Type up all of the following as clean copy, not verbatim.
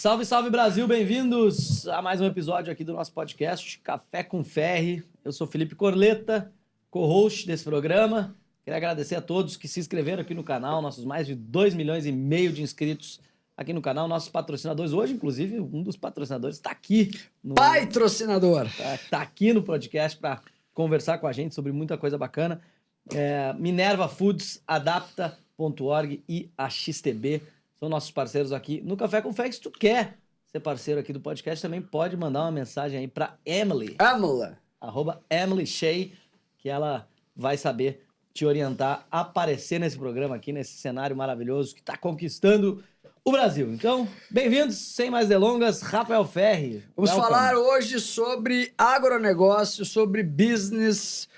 Salve, salve Brasil, bem-vindos a mais um episódio aqui do nosso podcast Café com Ferri. Eu sou Felipe Corleta, co-host desse programa. Queria agradecer a todos que se inscreveram aqui no canal, nossos mais de 2,5 milhões de inscritos aqui no canal, nossos patrocinadores. Hoje, inclusive, um dos patrocinadores está aqui. Patrocinador! Está aqui no podcast para conversar com a gente sobre muita coisa bacana. Minerva Foods, Adapta.org e a XTB são nossos parceiros aqui no Café com Ferri. Se tu quer ser parceiro aqui do podcast, também pode mandar uma mensagem aí para Emily. @Emily Shea, que ela vai saber te orientar a aparecer nesse programa aqui, nesse cenário maravilhoso que está conquistando o Brasil. Então, bem-vindos, sem mais delongas, Rafael Ferri. Vamos falar hoje sobre agronegócio, sobre business,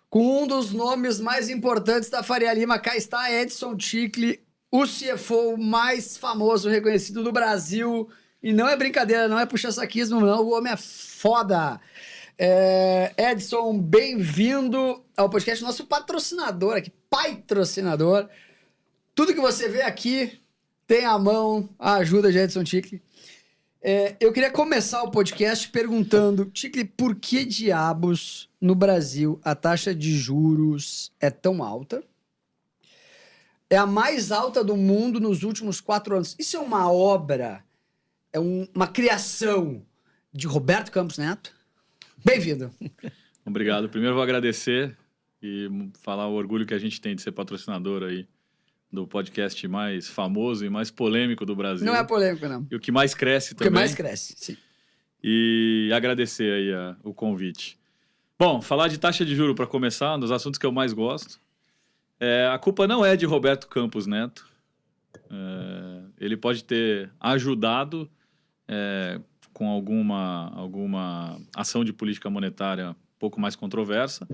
com um dos nomes mais importantes da Faria Lima. Cá está Edson Ticle, o CFO mais famoso, reconhecido do Brasil. E não é brincadeira, não é puxa-saquismo, não. O homem é foda. Edson, bem-vindo ao podcast, nosso patrocinador aqui, patrocinador. Tudo que você vê aqui tem à mão a ajuda de Edson Ticle. Eu queria começar o podcast perguntando, Ticle, por que diabos no Brasil a taxa de juros é tão alta? É a mais alta do mundo nos últimos 4 anos. Isso é uma obra, uma criação de Roberto Campos Neto? Bem-vindo. Obrigado. Primeiro vou agradecer e falar o orgulho que a gente tem de ser patrocinador aí do podcast mais famoso e mais polêmico do Brasil. Não é polêmico, não. E o que mais cresce também. O que mais cresce, sim. E agradecer aí o convite. Bom, falar de taxa de juros para começar, um dos assuntos que eu mais gosto. A culpa não é de Roberto Campos Neto. Ele pode ter ajudado com alguma ação de política monetária um pouco mais controversa,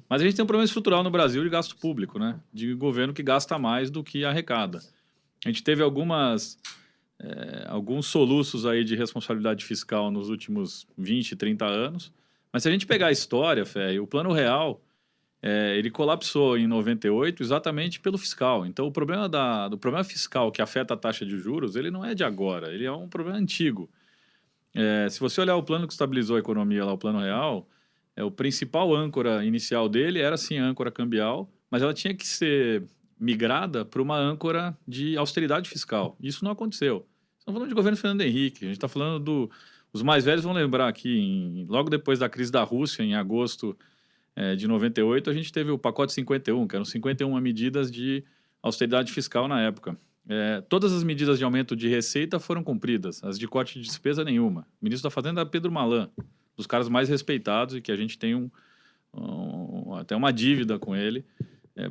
mas a gente tem um problema estrutural no Brasil de gasto público, né? De governo que gasta mais do que arrecada. A gente teve alguns soluços aí de responsabilidade fiscal nos últimos 20, 30 anos, mas se a gente pegar a história, Fé, o Plano Real, ele colapsou em 98 exatamente pelo fiscal. Então, o problema do problema fiscal que afeta a taxa de juros, ele não é de agora, ele é um problema antigo. Se você olhar o plano que estabilizou a economia lá, o Plano Real, o principal âncora inicial dele era, sim, a âncora cambial, mas ela tinha que ser migrada para uma âncora de austeridade fiscal. Isso não aconteceu. Estamos falando de governo Fernando Henrique, a gente está falando os mais velhos vão lembrar que logo depois da crise da Rússia, em agosto de 98, a gente teve o pacote 51, que eram 51 medidas de austeridade fiscal na época. Todas as medidas de aumento de receita foram cumpridas, as de corte de despesa nenhuma. O ministro da Fazenda era Pedro Malan, dos caras mais respeitados e que a gente tem até uma dívida com ele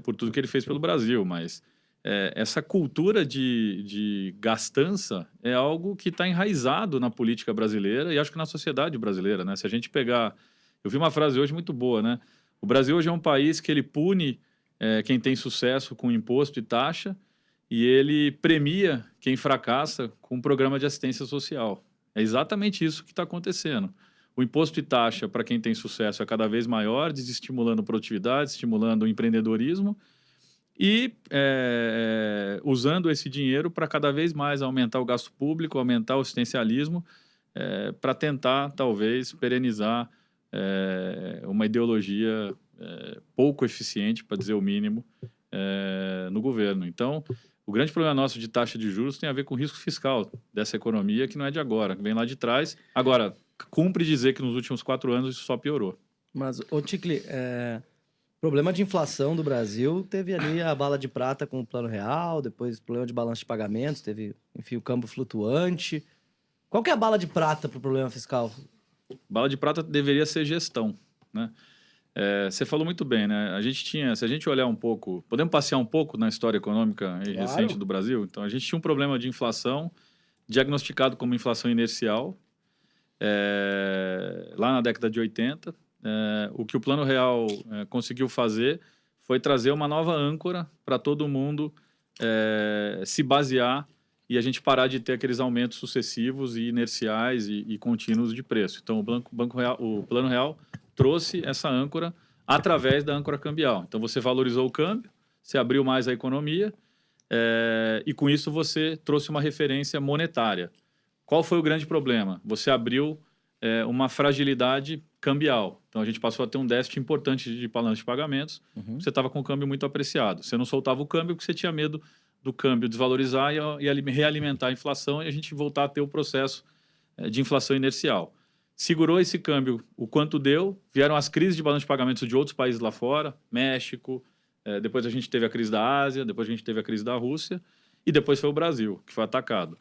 por tudo que ele fez pelo Brasil. Mas essa cultura de gastança é algo que está enraizado na política brasileira e acho que na sociedade brasileira, né? Se a gente pegar... Eu vi uma frase hoje muito boa, né? O Brasil hoje é um país que ele pune quem tem sucesso com imposto e taxa e ele premia quem fracassa com um programa de assistência social. É exatamente isso que está acontecendo. O imposto e taxa para quem tem sucesso é cada vez maior, desestimulando produtividade, estimulando o empreendedorismo e usando esse dinheiro para cada vez mais aumentar o gasto público, aumentar o assistencialismo, para tentar, talvez, perenizar uma ideologia pouco eficiente, para dizer o mínimo, no governo. Então, o grande problema nosso de taxa de juros tem a ver com o risco fiscal dessa economia, que não é de agora, que vem lá de trás. Agora, cumpre dizer que nos últimos 4 anos isso só piorou. Mas, Ticle, problema de inflação do Brasil, teve ali a bala de prata com o Plano Real, depois problema de balanço de pagamentos, teve, enfim, o câmbio flutuante. Qual que é a bala de prata para o problema fiscal? Bala de prata deveria ser gestão, né? Você falou muito bem, né? Se a gente olhar um pouco, podemos passear um pouco na história econômica recente do Brasil? Então, a gente tinha um problema de inflação diagnosticado como inflação inercial lá na década de 80. O que o Plano Real conseguiu fazer foi trazer uma nova âncora para todo mundo se basear e a gente parar de ter aqueles aumentos sucessivos e inerciais e contínuos de preço. Então, o Plano Real trouxe essa âncora através da âncora cambial. Então, você valorizou o câmbio, você abriu mais a economia e, com isso, você trouxe uma referência monetária. Qual foi o grande problema? Você abriu uma fragilidade cambial. Então, a gente passou a ter um déficit importante de balanço de pagamentos. Você estava com o câmbio muito apreciado. Você não soltava o câmbio porque você tinha medo do câmbio desvalorizar e realimentar a inflação e a gente voltar a ter o processo de inflação inercial. Segurou esse câmbio o quanto deu, vieram as crises de balanço de pagamentos de outros países lá fora, México, depois a gente teve a crise da Ásia, depois a gente teve a crise da Rússia e depois foi o Brasil, que foi atacado.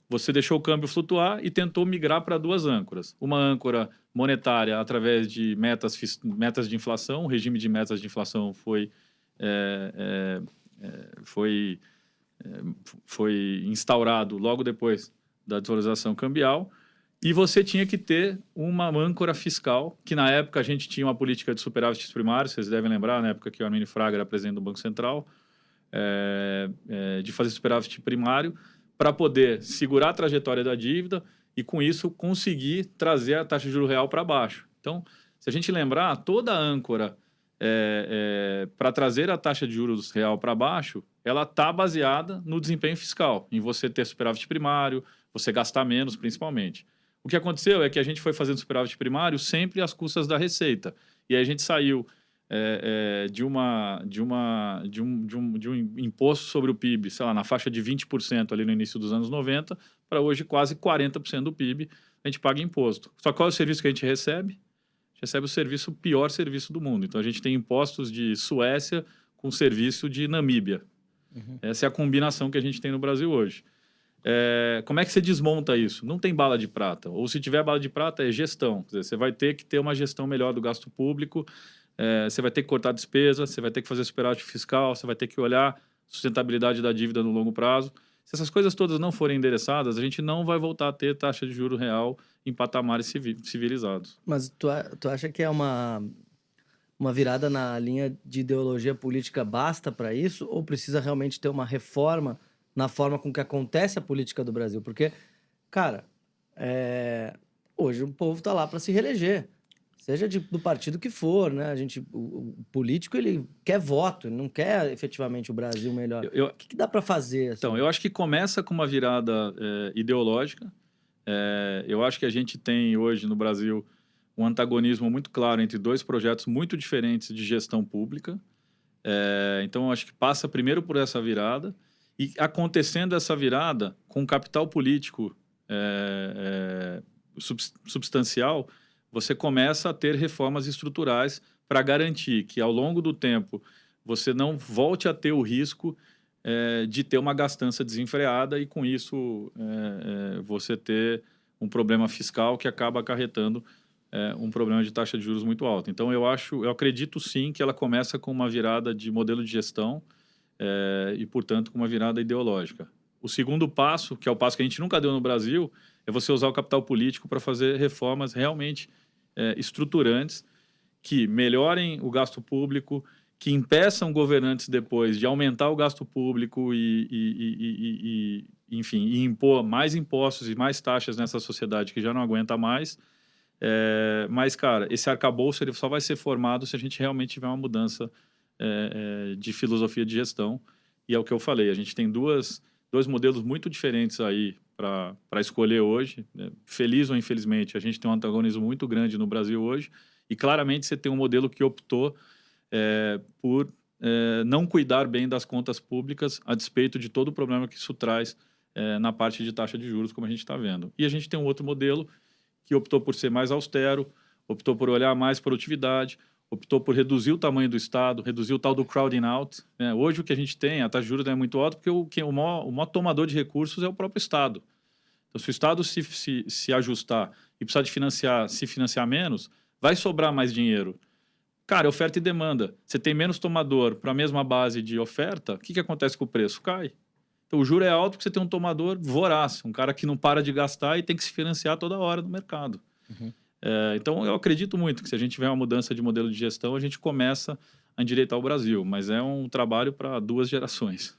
Você deixou o câmbio flutuar e tentou migrar para duas âncoras. Uma âncora monetária através de metas de inflação, o regime de metas de inflação foi instaurado logo depois da desvalorização cambial, e você tinha que ter uma âncora fiscal, que na época a gente tinha uma política de superávites primários, vocês devem lembrar, na época que o Arminio Fraga era presidente do Banco Central, de fazer superávit primário, para poder segurar a trajetória da dívida e, com isso, conseguir trazer a taxa de juros real para baixo. Então, se a gente lembrar, toda a âncora para trazer a taxa de juros real para baixo, ela está baseada no desempenho fiscal, em você ter superávit primário, você gastar menos, principalmente. O que aconteceu é que a gente foi fazendo superávit primário sempre às custas da receita. E aí a gente saiu de um imposto sobre o PIB, sei lá, na faixa de 20% ali no início dos anos 90, para hoje quase 40% do PIB a gente paga imposto. Só qual é o serviço que a gente recebe? A gente recebe o pior serviço do mundo. Então a gente tem impostos de Suécia com serviço de Namíbia. Essa é a combinação que a gente tem no Brasil hoje. Como é que você desmonta isso? Não tem bala de prata. Ou se tiver bala de prata, é gestão. Quer dizer, você vai ter que ter uma gestão melhor do gasto público, você vai ter que cortar despesa, você vai ter que fazer superávit fiscal, você vai ter que olhar a sustentabilidade da dívida no longo prazo. Se essas coisas todas não forem endereçadas, a gente não vai voltar a ter taxa de juro real em patamares civilizados. Mas tu acha que é uma virada na linha de ideologia política basta para isso? Ou precisa realmente ter uma reforma na forma com que acontece a política do Brasil? Porque, cara, hoje o povo tá lá para se reeleger. Seja do partido que for, né? O político, ele quer voto, ele não quer efetivamente o Brasil melhor. O que dá para fazer? Assim? Então, eu acho que começa com uma virada ideológica. Eu acho que a gente tem hoje no Brasil um antagonismo muito claro entre dois projetos muito diferentes de gestão pública. Então, eu acho que passa primeiro por essa virada. E acontecendo essa virada, com capital político substancial, você começa a ter reformas estruturais para garantir que, ao longo do tempo, você não volte a ter o risco de ter uma gastança desenfreada e, com isso, você ter um problema fiscal que acaba acarretando um problema de taxa de juros muito alta. Então, eu acredito, sim, que ela começa com uma virada de modelo de gestão e, portanto, com uma virada ideológica. O segundo passo, que é o passo que a gente nunca deu no Brasil, é você usar o capital político para fazer reformas realmente estruturantes que melhorem o gasto público, que impeçam governantes depois de aumentar o gasto público enfim, e impor mais impostos e mais taxas nessa sociedade que já não aguenta mais. Mas, cara, esse arcabouço ele só vai ser formado se a gente realmente tiver uma mudança de filosofia de gestão. E é o que eu falei, a gente tem dois modelos muito diferentes aí para escolher hoje. Feliz ou infelizmente, a gente tem um antagonismo muito grande no Brasil hoje e claramente você tem um modelo que optou por não cuidar bem das contas públicas a despeito de todo o problema que isso traz na parte de taxa de juros, como a gente está vendo. E a gente tem um outro modelo que optou por ser mais austero, optou por olhar mais produtividade, optou por reduzir o tamanho do Estado, reduzir o tal do crowding out. Hoje o que a gente tem, a taxa de juros não é muito alta porque o maior tomador de recursos é o próprio Estado. Então, se o Estado se ajustar e precisar se financiar menos, vai sobrar mais dinheiro. Cara, oferta e demanda. Você tem menos tomador para a mesma base de oferta, o que acontece com o preço? Cai. Então, o juro é alto porque você tem um tomador voraz, um cara que não para de gastar e tem que se financiar toda hora no mercado. Então, eu acredito muito que se a gente tiver uma mudança de modelo de gestão, a gente começa a endireitar o Brasil, mas é um trabalho para 2 gerações.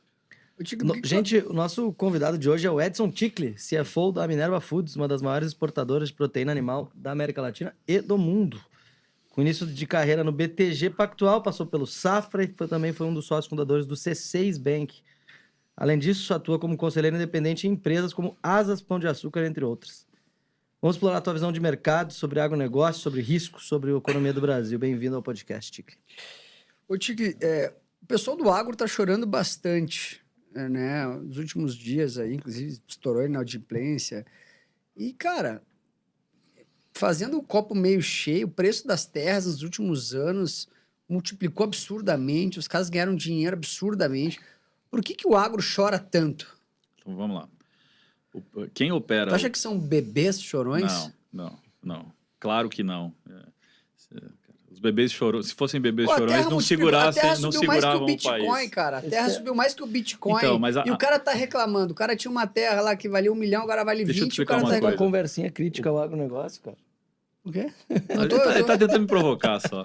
Gente, o nosso convidado de hoje é o Edson Ticle, CFO da Minerva Foods, uma das maiores exportadoras de proteína animal da América Latina e do mundo. Com início de carreira no BTG Pactual, passou pelo Safra e também foi um dos sócios fundadores do C6 Bank. Além disso, atua como conselheiro independente em empresas como Asas Pão de Açúcar, entre outras. Vamos explorar a tua visão de mercado, sobre agronegócio, sobre risco, sobre a economia do Brasil. Bem-vindo ao podcast, Ticli. Ô, Ticli, o pessoal do agro tá chorando bastante, né? Nos últimos dias aí, inclusive, estourou aí na inadimplência. E, cara, fazendo o copo meio cheio, o preço das terras nos últimos anos multiplicou absurdamente, os caras ganharam dinheiro absurdamente. Por que o agro chora tanto? Então, vamos lá. Quem opera... Tu acha que são bebês chorões? Não. Claro que não. Os bebês chorões, se fossem bebês chorões, não seguravam o Bitcoin, país. Cara. A terra subiu mais que o Bitcoin. Então, e o cara tá reclamando. O cara tinha uma terra lá que valia 1 milhão, agora vale 20, o cara tá reclamando. Uma conversinha crítica ao agronegócio, cara. O quê? Ele tá tentando me provocar só.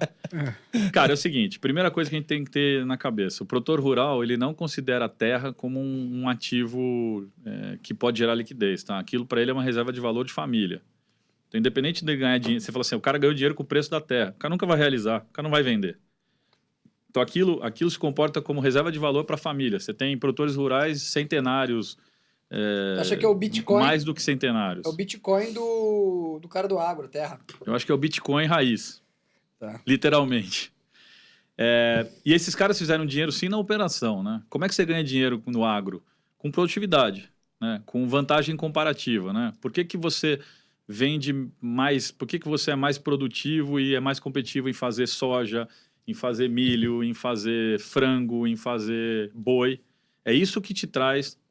Cara, é o seguinte, primeira coisa que a gente tem que ter na cabeça, o produtor rural, ele não considera a terra como um ativo que pode gerar liquidez, tá? Aquilo para ele é uma reserva de valor de família. Então, independente de ganhar dinheiro, você fala assim, o cara ganhou dinheiro com o preço da terra, o cara nunca vai realizar, o cara não vai vender. Então, aquilo se comporta como reserva de valor para a família. Você tem produtores rurais centenários, acha que é o Bitcoin? Mais do que centenários. É o Bitcoin do cara do agro, terra. Eu acho que é o Bitcoin raiz. Tá. Literalmente. E esses caras fizeram dinheiro sim na operação, né? Como é que você ganha dinheiro no agro? Com produtividade, né? Com vantagem comparativa, né? Por que você vende mais? Por que você é mais produtivo e é mais competitivo em fazer soja, em fazer milho, em fazer frango, em fazer boi? É isso que te traz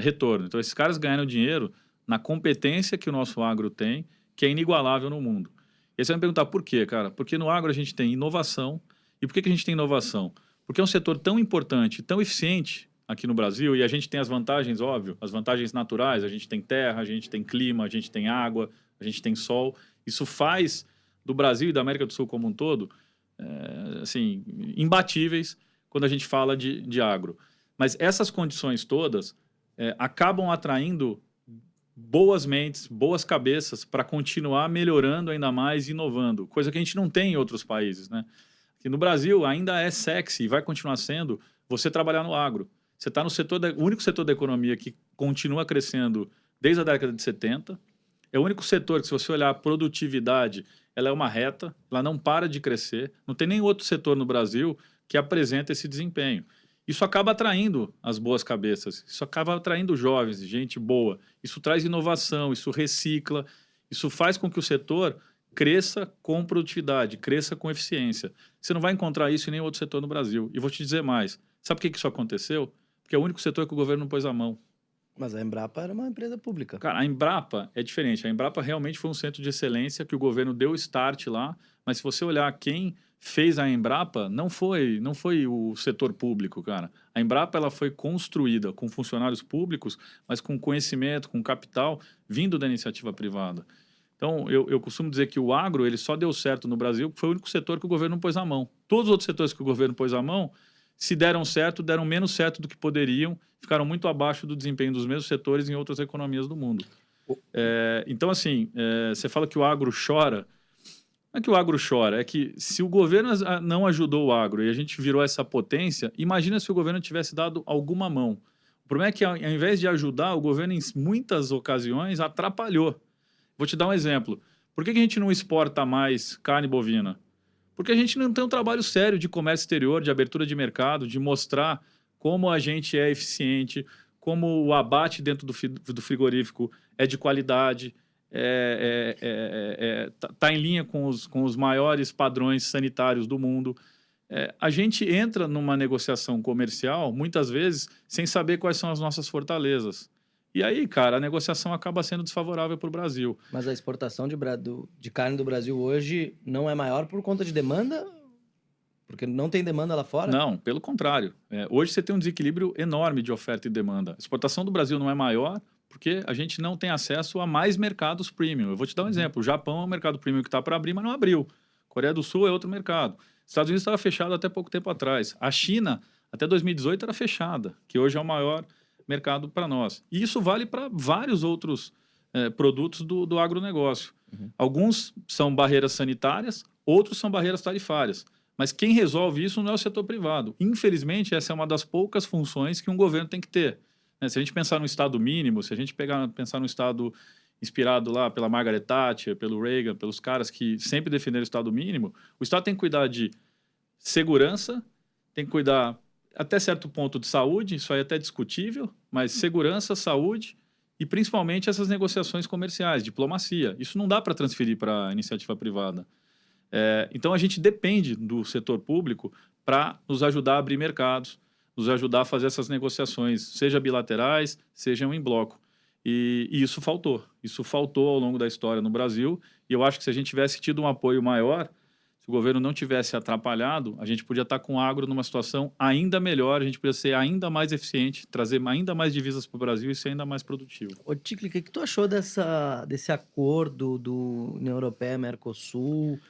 retorno. Então, esses caras ganharam dinheiro na competência que o nosso agro tem, que é inigualável no mundo. E aí você vai me perguntar por quê, cara? Porque no agro a gente tem inovação. E por que a gente tem inovação? Porque é um setor tão importante, tão eficiente aqui no Brasil, e a gente tem as vantagens, óbvio, as vantagens naturais, a gente tem terra, a gente tem clima, a gente tem água, a gente tem sol. Isso faz do Brasil e da América do Sul como um todo, assim, imbatíveis quando a gente fala de agro. Mas essas condições todas acabam atraindo boas mentes, boas cabeças para continuar melhorando ainda mais e inovando, coisa que a gente não tem em outros países, né? Que no Brasil ainda é sexy e vai continuar sendo você trabalhar no agro. Você está no o único setor da economia que continua crescendo desde a década de 70. É o único setor que, se você olhar a produtividade, ela é uma reta, ela não para de crescer. Não tem nenhum outro setor no Brasil que apresenta esse desempenho. Isso acaba atraindo as boas cabeças, isso acaba atraindo jovens, gente boa. Isso traz inovação, isso recicla, isso faz com que o setor cresça com produtividade, cresça com eficiência. Você não vai encontrar isso em nenhum outro setor no Brasil. E vou te dizer mais. Sabe por que isso aconteceu? Porque é o único setor que o governo não pôs a mão. Mas a Embrapa era uma empresa pública. Cara, a Embrapa é diferente. A Embrapa realmente foi um centro de excelência que o governo deu start lá. Mas se você olhar quem fez a Embrapa, não foi o setor público, cara. A Embrapa ela foi construída com funcionários públicos, mas com conhecimento, com capital, vindo da iniciativa privada. Então, eu costumo dizer que o agro ele só deu certo no Brasil porque foi o único setor que o governo não pôs a mão. Todos os outros setores que o governo pôs a mão, se deram certo, deram menos certo do que poderiam, ficaram muito abaixo do desempenho dos mesmos setores em outras economias do mundo. Então, assim, você fala que o agro chora. Não é que o agro chora, é que se o governo não ajudou o agro e a gente virou essa potência, imagina se o governo tivesse dado alguma mão. O problema é que, ao invés de ajudar, o governo, em muitas ocasiões, atrapalhou. Vou te dar um exemplo. Por que a gente não exporta mais carne bovina? Porque a gente não tem um trabalho sério de comércio exterior, de abertura de mercado, de mostrar como a gente é eficiente, como o abate dentro do frigorífico é de qualidade, tá em linha com os maiores padrões sanitários do mundo. A gente entra numa negociação comercial, muitas vezes, sem saber quais são as nossas fortalezas. E aí, cara, a negociação acaba sendo desfavorável para o Brasil. Mas a exportação de carne do Brasil hoje não é maior por conta de demanda? Porque não tem demanda lá fora? Não, pelo contrário. Hoje você tem um desequilíbrio enorme de oferta e demanda. A exportação do Brasil não é maior porque a gente não tem acesso a mais mercados premium. Eu vou te dar um exemplo. O Japão é um mercado premium que está para abrir, mas não abriu. Coreia do Sul é outro mercado. Estados Unidos estava fechado até pouco tempo atrás. A China, até 2018, era fechada, que hoje é o maior mercado para nós. E isso vale para vários outros produtos do agronegócio. Alguns são barreiras sanitárias, outros são barreiras tarifárias. Mas quem resolve isso não é o setor privado. Infelizmente, essa é uma das poucas funções que um governo tem que ter. Né? Se a gente pensar no Estado mínimo, se a gente pensar no Estado inspirado lá pela Margaret Thatcher, pelo Reagan, pelos caras que sempre defenderam o Estado mínimo, o Estado tem que cuidar de segurança, tem que cuidar até certo ponto de saúde, isso aí é até discutível, mas segurança, saúde e principalmente essas negociações comerciais, diplomacia. Isso não dá para transferir para a iniciativa privada. Então a gente depende do setor público para nos ajudar a abrir mercados, nos ajudar a fazer essas negociações, seja bilaterais, sejam em bloco. E isso faltou. Isso faltou ao longo da história no Brasil. E eu acho que se a gente tivesse tido um apoio maior, se o governo não tivesse atrapalhado, a gente podia estar com o agro numa situação ainda melhor, a gente podia ser ainda mais eficiente, trazer ainda mais divisas para o Brasil e ser ainda mais produtivo. Ô, Ticli, o que tu achou desse acordo do União Europeia-Mercosul?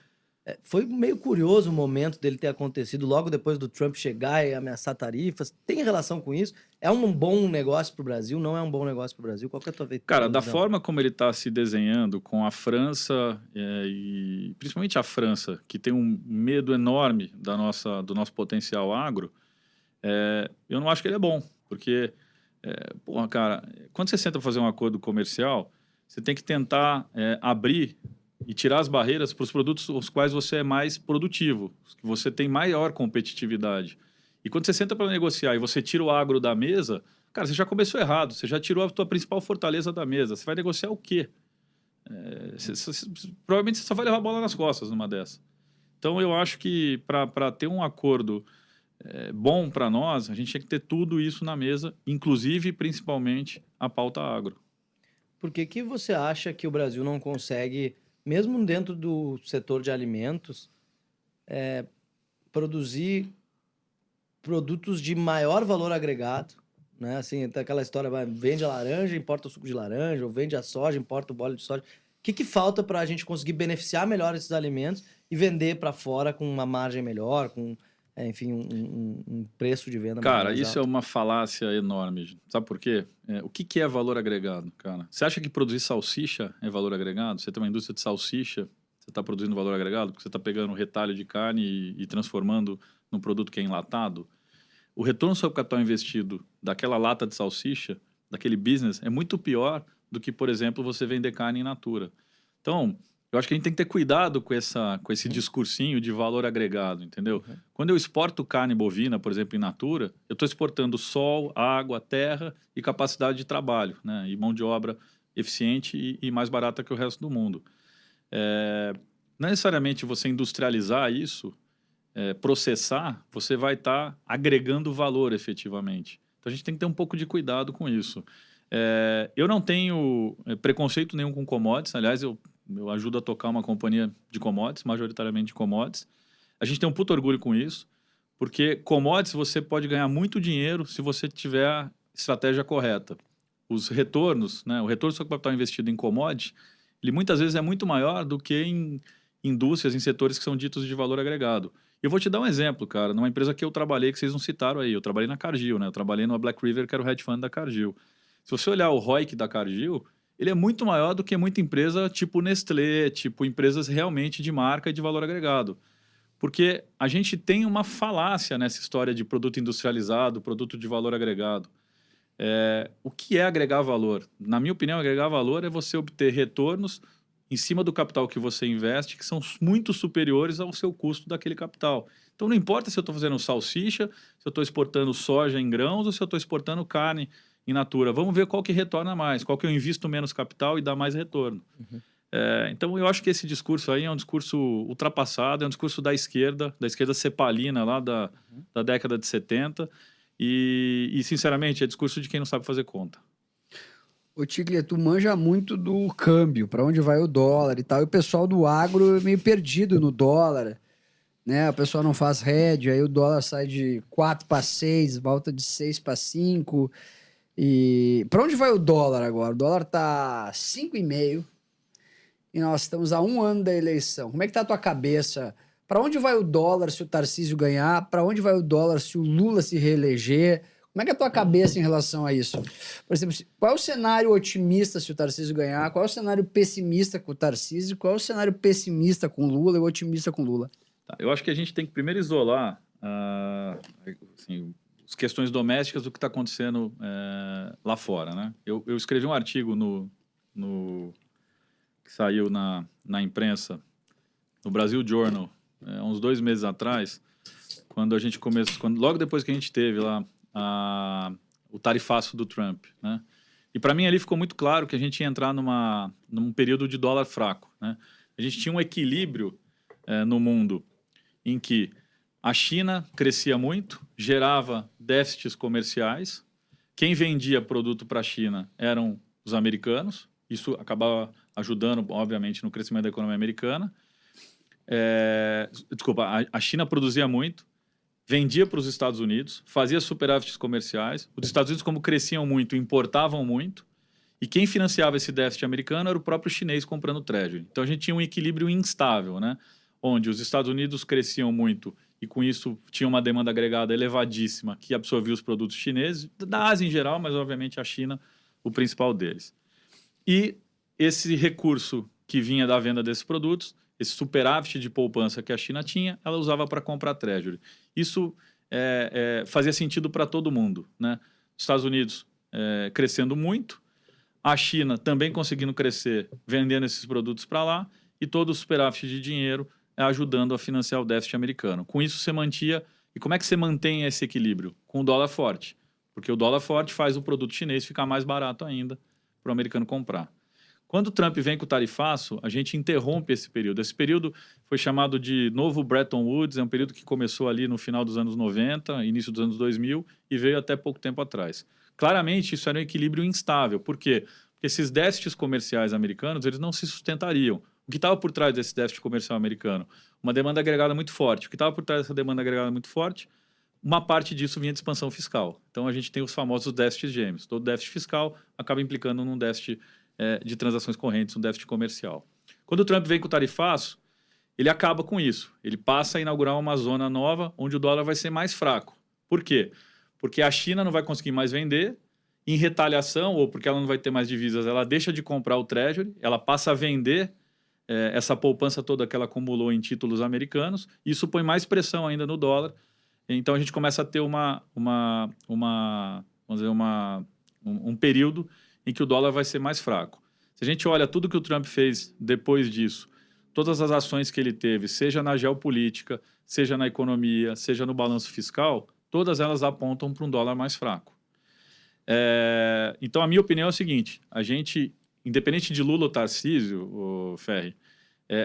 Foi meio curioso o momento dele ter acontecido logo depois do Trump chegar e ameaçar tarifas. Tem relação com isso? É um bom negócio para o Brasil? Não é um bom negócio para o Brasil? Qual que é a tua visão? Cara, da forma como ele está se desenhando com a França, e principalmente a França, que tem um medo enorme do nosso potencial agro, eu não acho que ele é bom. Porque, porra, cara, quando você senta para fazer um acordo comercial, você tem que tentar abrir e tirar as barreiras para os produtos os quais você é mais produtivo, que você tem maior competitividade. E quando você senta para negociar e você tira o agro da mesa, cara, você já começou errado, você já tirou a tua principal fortaleza da mesa. Você vai negociar o quê? Provavelmente você só vai levar a bola nas costas numa dessa. Então, eu acho que para ter um acordo bom para nós, a gente tem que ter tudo isso na mesa, inclusive, principalmente, a pauta agro. Por que você acha que o Brasil não consegue, mesmo dentro do setor de alimentos, produzir produtos de maior valor agregado, né? Assim, tem aquela história, vende a laranja, importa o suco de laranja, ou vende a soja, importa o óleo de soja. O que falta para a gente conseguir beneficiar melhor esses alimentos e vender para fora com uma margem melhor, com, enfim, um preço de venda cara, mais isso alto? é uma falácia enorme. Sabe por quê? O que é valor agregado, cara? Você acha que produzir salsicha é valor agregado? Você tem uma indústria de salsicha, você está produzindo valor agregado porque você está pegando um retalho de carne e transformando num produto que é enlatado? O retorno sobre o capital investido daquela lata de salsicha, daquele business, é muito pior do que, por exemplo, você vender carne in natura. Então, eu acho que a gente tem que ter cuidado com esse discursinho de valor agregado, entendeu? Uhum. Quando eu exporto carne bovina, por exemplo, in natura, eu estou exportando sol, água, terra e capacidade de trabalho, né? E mão de obra eficiente e mais barata que o resto do mundo. Não necessariamente você industrializar isso, processar, você vai estar agregando valor efetivamente. Então, a gente tem que ter um pouco de cuidado com isso. Eu não tenho preconceito nenhum com commodities. Aliás, eu ajudo a tocar uma companhia de commodities, majoritariamente de commodities. A gente tem um puto orgulho com isso, porque commodities você pode ganhar muito dinheiro se você tiver a estratégia correta. Os retornos, né, o retorno sobre o capital investido em commodities, ele muitas vezes é muito maior do que em indústrias, em setores que são ditos de valor agregado. Eu vou te dar um exemplo, cara, numa empresa que eu trabalhei, que vocês não citaram aí. Eu trabalhei na Cargill, né? Eu trabalhei no Black River, que era o hedge fund da Cargill. Se você olhar o ROIC da Cargill, ele é muito maior do que muita empresa tipo Nestlé, tipo empresas realmente de marca e de valor agregado. Porque a gente tem uma falácia nessa história de produto industrializado, produto de valor agregado. O que é agregar valor? Na minha opinião, agregar valor é você obter retornos em cima do capital que você investe, que são muito superiores ao seu custo daquele capital. Então, não importa se eu estou fazendo salsicha, se eu estou exportando soja em grãos ou se eu estou exportando carne in natura. Vamos ver qual que retorna mais, qual que eu invisto menos capital e dá mais retorno. Uhum. Então, eu acho que esse discurso aí é um discurso ultrapassado, é um discurso da esquerda cepalina lá da década de 70 e, sinceramente, é discurso de quem não sabe fazer conta. Ô, Ticli, tu manja muito do câmbio, para onde vai o dólar e tal, e o pessoal do agro é meio perdido no dólar, né? O pessoal não faz hedge, aí o dólar sai de 4 para 6, volta de 6 para 5. E para onde vai o dólar agora? O dólar tá 5,5 e nós estamos a 1 ano da eleição. Como é que tá a tua cabeça? Para onde vai o dólar se o Tarcísio ganhar? Para onde vai o dólar se o Lula se reeleger? Como é que é a tua cabeça em relação a isso? Por exemplo, qual é o cenário otimista se o Tarcísio ganhar? Qual é o cenário pessimista com o Tarcísio? Qual é o cenário pessimista com o Lula e otimista com o Lula? Tá, eu acho que a gente tem que primeiro isolar assim, as questões domésticas do que está acontecendo lá fora, né? Eu escrevi um artigo que saiu na imprensa, no Brasil Journal, uns 2 meses atrás, quando a gente começou, logo depois que a gente teve lá o tarifaço do Trump, né? E para mim ali ficou muito claro que a gente ia entrar num período de dólar fraco, né? A gente tinha um equilíbrio no mundo em que a China crescia muito, gerava déficits comerciais. Quem vendia produto para a China eram os americanos. Isso acabava ajudando, obviamente, no crescimento da economia americana. A China produzia muito, vendia para os Estados Unidos, fazia superávites comerciais. Os Estados Unidos, como cresciam muito, importavam muito. E quem financiava esse déficit americano era o próprio chinês comprando treasury. Então a gente tinha um equilíbrio instável, né? Onde os Estados Unidos cresciam muito e com isso tinha uma demanda agregada elevadíssima que absorvia os produtos chineses, da Ásia em geral, mas obviamente a China, o principal deles. E esse recurso que vinha da venda desses produtos, esse superávit de poupança que a China tinha, ela usava para comprar treasury. Isso fazia sentido para todo mundo, né? Os Estados Unidos crescendo muito, a China também conseguindo crescer, vendendo esses produtos para lá, e todo o superávit de dinheiro ajudando a financiar o déficit americano. Com isso, você mantinha... E como é que você mantém esse equilíbrio? Com o dólar forte. Porque o dólar forte faz o produto chinês ficar mais barato ainda para o americano comprar. Quando o Trump vem com o tarifaço, a gente interrompe esse período. Esse período foi chamado de novo Bretton Woods, é um período que começou ali no final dos anos 90, início dos anos 2000, e veio até pouco tempo atrás. Claramente, isso era um equilíbrio instável. Por quê? Porque esses déficits comerciais americanos, eles não se sustentariam. O que estava por trás desse déficit comercial americano? Uma demanda agregada muito forte. O que estava por trás dessa demanda agregada muito forte? Uma parte disso vinha de expansão fiscal. Então, a gente tem os famosos déficits gêmeos. Todo déficit fiscal acaba implicando num déficit de transações correntes, um déficit comercial. Quando o Trump vem com o tarifaço, ele acaba com isso. Ele passa a inaugurar uma zona nova onde o dólar vai ser mais fraco. Por quê? Porque a China não vai conseguir mais vender, em retaliação, ou porque ela não vai ter mais divisas, ela deixa de comprar o treasury, ela passa a vender essa poupança toda que ela acumulou em títulos americanos, e isso põe mais pressão ainda no dólar. Então a gente começa a ter um período em que o dólar vai ser mais fraco. Se a gente olha tudo que o Trump fez depois disso, todas as ações que ele teve, seja na geopolítica, seja na economia, seja no balanço fiscal, todas elas apontam para um dólar mais fraco. Então a minha opinião é o seguinte, a gente, independente de Lula ou Tarcísio, Ferri,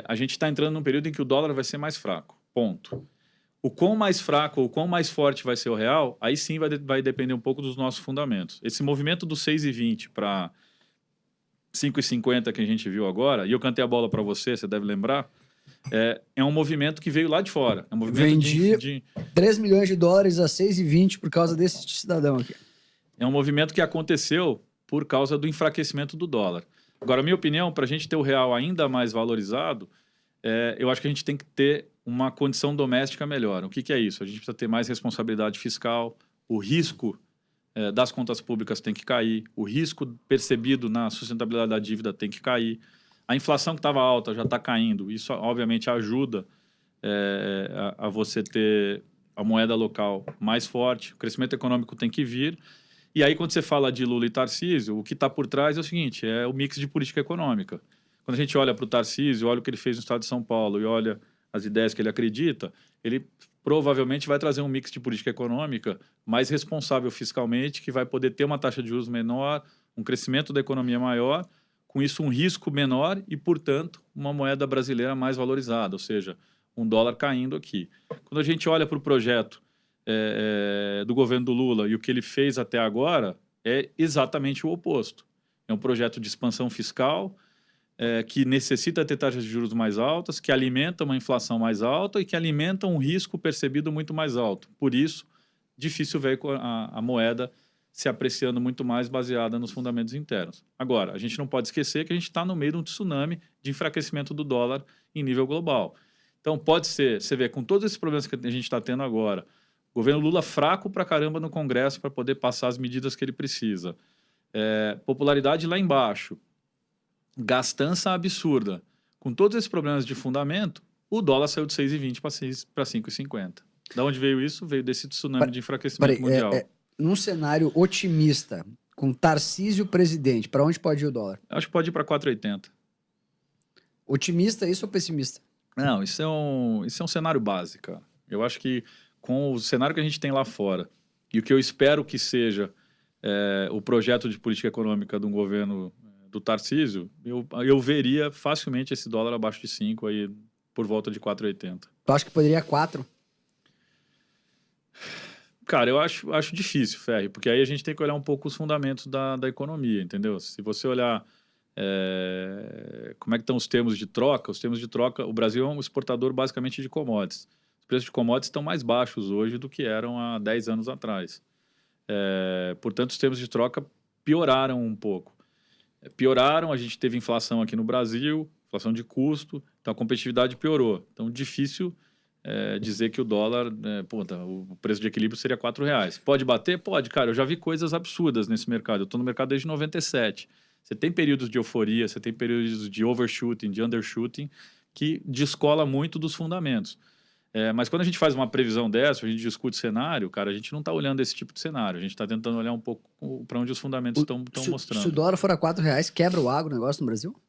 a gente está entrando num período em que o dólar vai ser mais fraco, ponto. O quão mais fraco ou quão mais forte vai ser o real, aí sim vai depender um pouco dos nossos fundamentos. Esse movimento do 6,20 para 5,50 que a gente viu agora, e eu cantei a bola para você, você deve lembrar, é um movimento que veio lá de fora. É um movimento Vendi 3 milhões de dólares a 6,20 por causa desse cidadão aqui. É um movimento que aconteceu por causa do enfraquecimento do dólar. Agora, a minha opinião, para a gente ter o real ainda mais valorizado, eu acho que a gente tem que ter uma condição doméstica melhor. O que é isso? A gente precisa ter mais responsabilidade fiscal, o risco das contas públicas tem que cair, o risco percebido na sustentabilidade da dívida tem que cair, a inflação que estava alta já está caindo, isso obviamente ajuda a você ter a moeda local mais forte, o crescimento econômico tem que vir. E aí, quando você fala de Lula e Tarcísio, o que está por trás é o seguinte, é o mix de política econômica. Quando a gente olha para o Tarcísio, olha o que ele fez no estado de São Paulo e olha as ideias que ele acredita, ele provavelmente vai trazer um mix de política econômica mais responsável fiscalmente, que vai poder ter uma taxa de juros menor, um crescimento da economia maior, com isso um risco menor e, portanto, uma moeda brasileira mais valorizada, ou seja, um dólar caindo aqui. Quando a gente olha para o projeto do governo do Lula e o que ele fez até agora, é exatamente o oposto. É um projeto de expansão fiscal que necessita ter taxas de juros mais altas, que alimenta uma inflação mais alta e que alimenta um risco percebido muito mais alto. Por isso, difícil ver a moeda se apreciando muito mais baseada nos fundamentos internos. Agora, a gente não pode esquecer que a gente está no meio de um tsunami de enfraquecimento do dólar em nível global. Então, pode ser, você vê, com todos esses problemas que a gente está tendo agora, o governo Lula fraco pra caramba no Congresso para poder passar as medidas que ele precisa. Popularidade lá embaixo. Gastança absurda. Com todos esses problemas de fundamento, o dólar saiu de 6,20 para 5,50. Da onde veio isso? Veio desse tsunami de enfraquecimento mundial. Num cenário otimista, com Tarcísio presidente, para onde pode ir o dólar? Acho que pode ir para 4,80. Otimista isso ou pessimista? Não, isso é um cenário base, cara. Eu acho que com o cenário que a gente tem lá fora e o que eu espero que seja o projeto de política econômica de um governo do Tarcísio, eu veria facilmente esse dólar abaixo de 5, aí, por volta de 4,80. Tu acha que poderia ir 4? Cara, eu acho difícil, Ferri, porque aí a gente tem que olhar um pouco os fundamentos da economia, entendeu? Se você olhar como é que estão os termos de troca, o Brasil é um exportador basicamente de commodities. Os preços de commodities estão mais baixos hoje do que eram há 10 anos atrás. Portanto, os termos de troca pioraram um pouco. A gente teve inflação aqui no Brasil, inflação de custo, então a competitividade piorou. Então, difícil dizer que o dólar, o preço de equilíbrio seria R$4. Pode bater? Pode, cara. Eu já vi coisas absurdas nesse mercado. Eu estou no mercado desde 97. Você tem períodos de euforia, você tem períodos de overshooting, de undershooting, que descola muito dos fundamentos. Mas quando a gente faz uma previsão dessa, a gente discute cenário, cara, a gente não está olhando esse tipo de cenário. A gente está tentando olhar um pouco para onde os fundamentos estão mostrando. Se o dólar for a R$4, quebra o agronegócio no Brasil?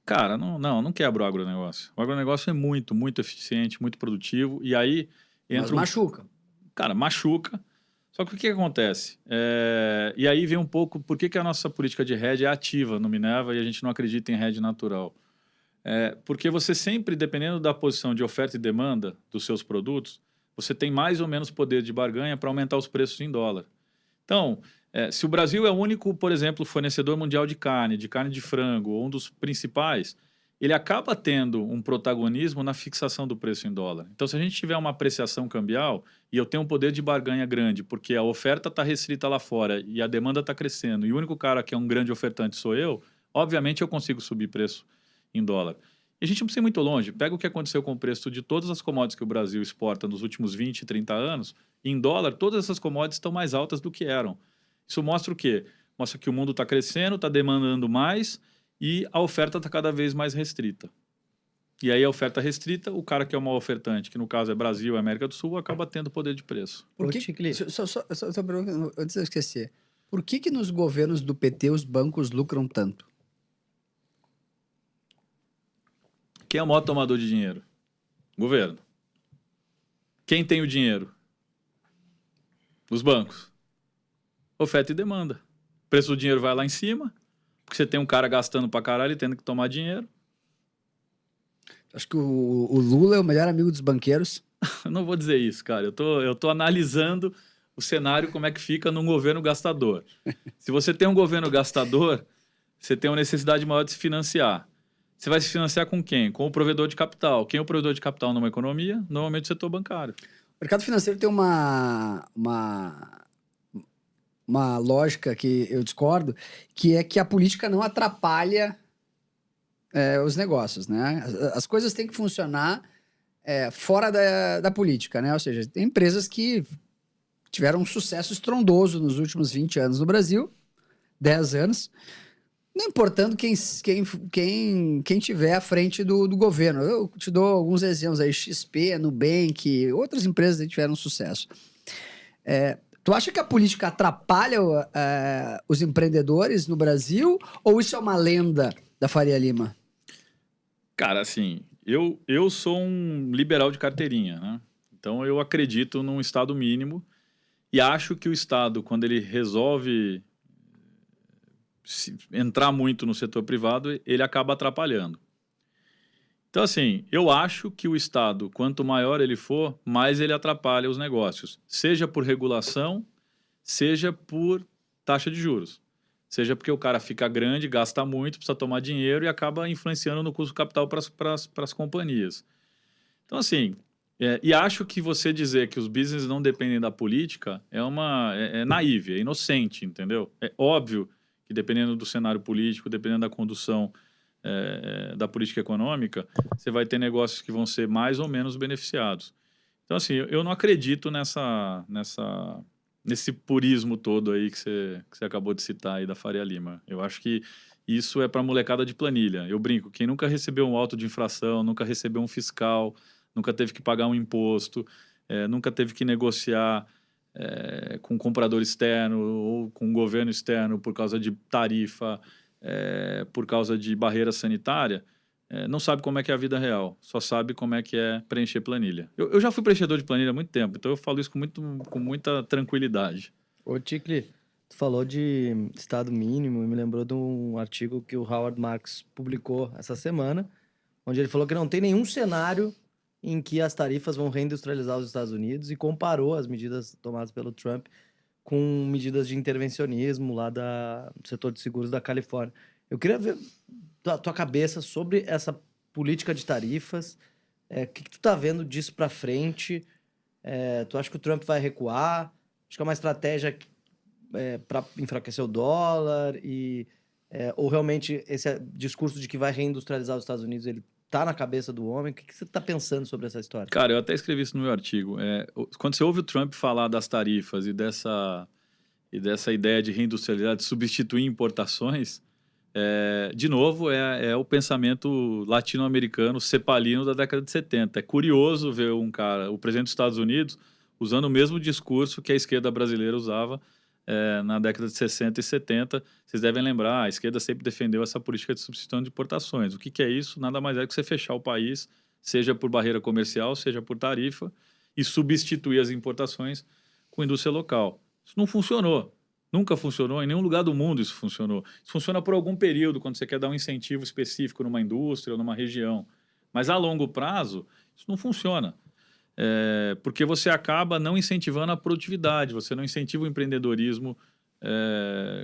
Cara, não quebra o agronegócio. O agronegócio é muito, muito eficiente, muito produtivo. E aí entra. Mas machuca. Cara, machuca. Só que o que acontece? E aí vem um pouco por que a nossa política de hedge é ativa no Minerva e a gente não acredita em hedge natural. Porque você sempre, dependendo da posição de oferta e demanda dos seus produtos, você tem mais ou menos poder de barganha para aumentar os preços em dólar. Então, se o Brasil é o único, por exemplo, fornecedor mundial de carne de frango, ou um dos principais, ele acaba tendo um protagonismo na fixação do preço em dólar. Então, se a gente tiver uma apreciação cambial e eu tenho um poder de barganha grande, porque a oferta está restrita lá fora e a demanda está crescendo, e o único cara que é um grande ofertante sou eu, obviamente eu consigo subir preço em dólar. E a gente não precisa ir muito longe. Pega o que aconteceu com o preço de todas as commodities que o Brasil exporta nos últimos 20, 30 anos, e em dólar, todas essas commodities estão mais altas do que eram. Isso mostra o quê? Mostra que o mundo está crescendo, está demandando mais e a oferta está cada vez mais restrita. E aí a oferta restrita, o cara que é uma ofertante, que no caso é Brasil e América do Sul, acaba tendo poder de preço. Por que, só pergunta, antes de eu esquecer, por que nos governos do PT os bancos lucram tanto? Quem é o maior tomador de dinheiro? Governo. Quem tem o dinheiro? Os bancos. Oferta e demanda. O preço do dinheiro vai lá em cima, porque você tem um cara gastando pra caralho e tendo que tomar dinheiro. Acho que o Lula é o melhor amigo dos banqueiros. Eu não vou dizer isso, cara. Eu tô analisando o cenário, como é que fica num governo gastador. Se você tem um governo gastador, você tem uma necessidade maior de se financiar. Você vai se financiar com quem? Com o provedor de capital. Quem é o provedor de capital numa economia? Normalmente o setor bancário. O mercado financeiro tem uma lógica que eu discordo, que é que a política não atrapalha os negócios, né? As coisas têm que funcionar fora da política, né? Ou seja, tem empresas que tiveram um sucesso estrondoso nos últimos 20 anos no Brasil, 10 anos, não importando quem tiver à frente do governo. Eu te dou alguns exemplos aí, XP, Nubank, outras empresas aí tiveram sucesso. Tu acha que a política atrapalha os empreendedores no Brasil ou isso é uma lenda da Faria Lima? Cara, assim, eu sou um liberal de carteirinha, né? Então eu acredito num Estado mínimo e acho que o Estado, quando ele resolve entrar muito no setor privado, ele acaba atrapalhando. Então, assim, eu acho que o Estado, quanto maior ele for, mais ele atrapalha os negócios. Seja por regulação, seja por taxa de juros. Seja porque o cara fica grande, gasta muito, precisa tomar dinheiro e acaba influenciando no custo capital para as companhias. Então, assim, e acho que você dizer que os business não dependem da política é naive, é inocente, entendeu? É óbvio que dependendo do cenário político, dependendo da condução da política econômica, você vai ter negócios que vão ser mais ou menos beneficiados. Então, assim, eu não acredito nesse purismo todo aí que você acabou de citar aí da Faria Lima. Eu acho que Isso é para molecada de planilha. Eu brinco, quem nunca recebeu um auto de infração, nunca recebeu um fiscal, nunca teve que pagar um imposto, nunca teve que negociar com um comprador externo ou com um governo externo por causa de tarifa, por causa de barreira sanitária, não sabe como é que é a vida real, só sabe como é que é preencher planilha. Eu já fui preenchedor de planilha há muito tempo, então eu falo isso com muita tranquilidade. Ô, Ticli, tu falou de estado mínimo e me lembrou de um artigo que o Howard Marks publicou essa semana, onde ele falou que não tem nenhum cenário em que as tarifas vão reindustrializar os Estados Unidos e comparou as medidas tomadas pelo Trump com medidas de intervencionismo lá do setor de seguros da Califórnia. Eu queria ver tua cabeça sobre essa política de tarifas. O que tu tá vendo disso para frente? Tu acha que o Trump vai recuar? Acho que é uma estratégia para enfraquecer o dólar ou realmente esse discurso de que vai reindustrializar os Estados Unidos, ele tá na cabeça do homem? O que você tá pensando sobre essa história? Cara, eu até escrevi isso no meu artigo. Quando você ouve o Trump falar das tarifas e dessa ideia de reindustrializar, de substituir importações, de novo, é o pensamento latino-americano cepalino da década de 70. É curioso ver o presidente dos Estados Unidos usando o mesmo discurso que a esquerda brasileira usava na década de 60 e 70. Vocês devem lembrar, a esquerda sempre defendeu essa política de substituição de importações. O que é isso? Nada mais é que você fechar o país, seja por barreira comercial, seja por tarifa, e substituir as importações com indústria local. Isso não funcionou. Nunca funcionou, em nenhum lugar do mundo isso funcionou. Isso funciona por algum período, quando você quer dar um incentivo específico numa indústria ou numa região. Mas a longo prazo, isso não funciona. Porque você acaba não incentivando a produtividade, você não incentiva o empreendedorismo,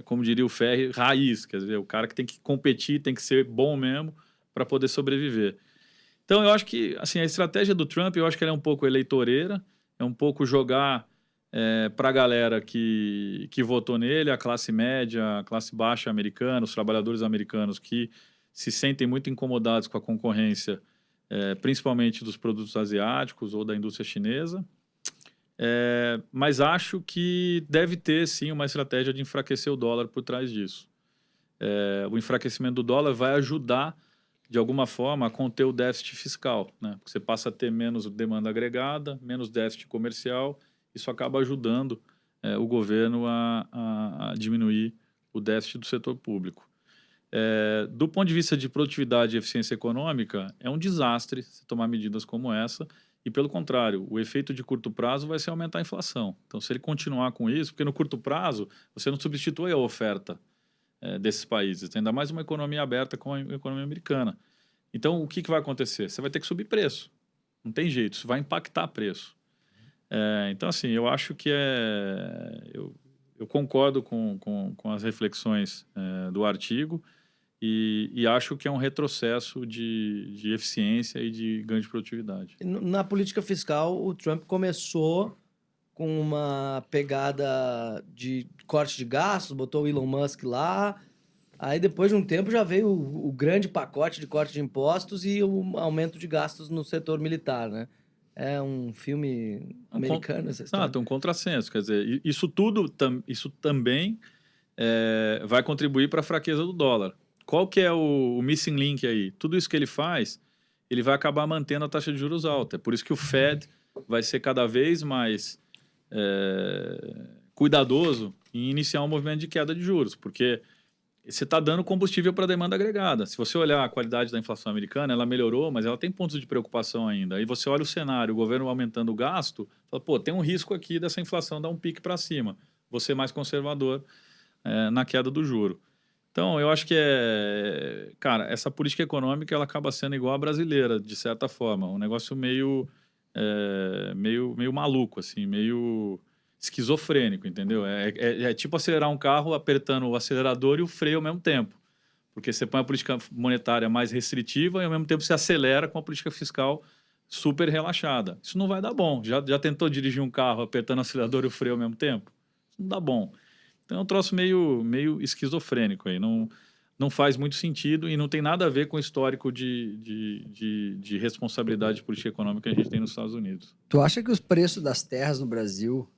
como diria o Ferri, raiz. Quer dizer, o cara que tem que competir, tem que ser bom mesmo para poder sobreviver. Então, eu acho que assim, a estratégia do Trump, eu acho que ela é um pouco eleitoreira, é um pouco jogar para a galera que votou nele, a classe média, a classe baixa americana, os trabalhadores americanos que se sentem muito incomodados com a concorrência, principalmente dos produtos asiáticos ou da indústria chinesa. Mas acho que deve ter, sim, uma estratégia de enfraquecer o dólar por trás disso. O enfraquecimento do dólar vai ajudar, de alguma forma, a conter o déficit fiscal, né? Porque você passa a ter menos demanda agregada, menos déficit comercial. Isso acaba ajudando o governo a diminuir o déficit do setor público. Do ponto de vista de produtividade e eficiência econômica, é um desastre você tomar medidas como essa. E, pelo contrário, o efeito de curto prazo vai ser aumentar a inflação. Então, se ele continuar com isso, porque no curto prazo você não substitui a oferta desses países, ainda mais uma economia aberta como a economia americana. Então, o que vai acontecer? Você vai ter que subir preço. Não tem jeito, isso vai impactar preço. Então, assim, eu acho que eu concordo com as reflexões do artigo e acho que é um retrocesso de eficiência e de ganho de produtividade. Na política fiscal, o Trump começou com uma pegada de corte de gastos, botou o Elon Musk lá, aí depois de um tempo já veio o grande pacote de corte de impostos e o aumento de gastos no setor militar, né? É um filme americano essa história. Tem um contrassenso. Quer dizer, isso também vai contribuir para a fraqueza do dólar. Qual que é o missing link aí? Tudo isso que ele faz, ele vai acabar mantendo a taxa de juros alta. É por isso que o Fed vai ser cada vez mais cuidadoso em iniciar um movimento de queda de juros, porque você está dando combustível para a demanda agregada. Se você olhar a qualidade da inflação americana, ela melhorou, mas ela tem pontos de preocupação ainda. Aí você olha o cenário, o governo aumentando o gasto, fala, pô, tem um risco aqui dessa inflação dar um pique para cima. Vou ser mais conservador na queda do juro. Então, eu acho que cara, essa política econômica ela acaba sendo igual à brasileira, de certa forma. Um negócio meio maluco, assim, meio esquizofrênico, entendeu? É tipo acelerar um carro apertando o acelerador e o freio ao mesmo tempo. Porque você põe a política monetária mais restritiva e ao mesmo tempo você acelera com a política fiscal super relaxada. Isso não vai dar bom. Já tentou dirigir um carro apertando o acelerador e o freio ao mesmo tempo? Isso não dá bom. Então é um troço meio esquizofrênico aí. Não faz muito sentido e não tem nada a ver com o histórico de responsabilidade de política econômica que a gente tem nos Estados Unidos. Tu acha que os preços das terras no Brasil,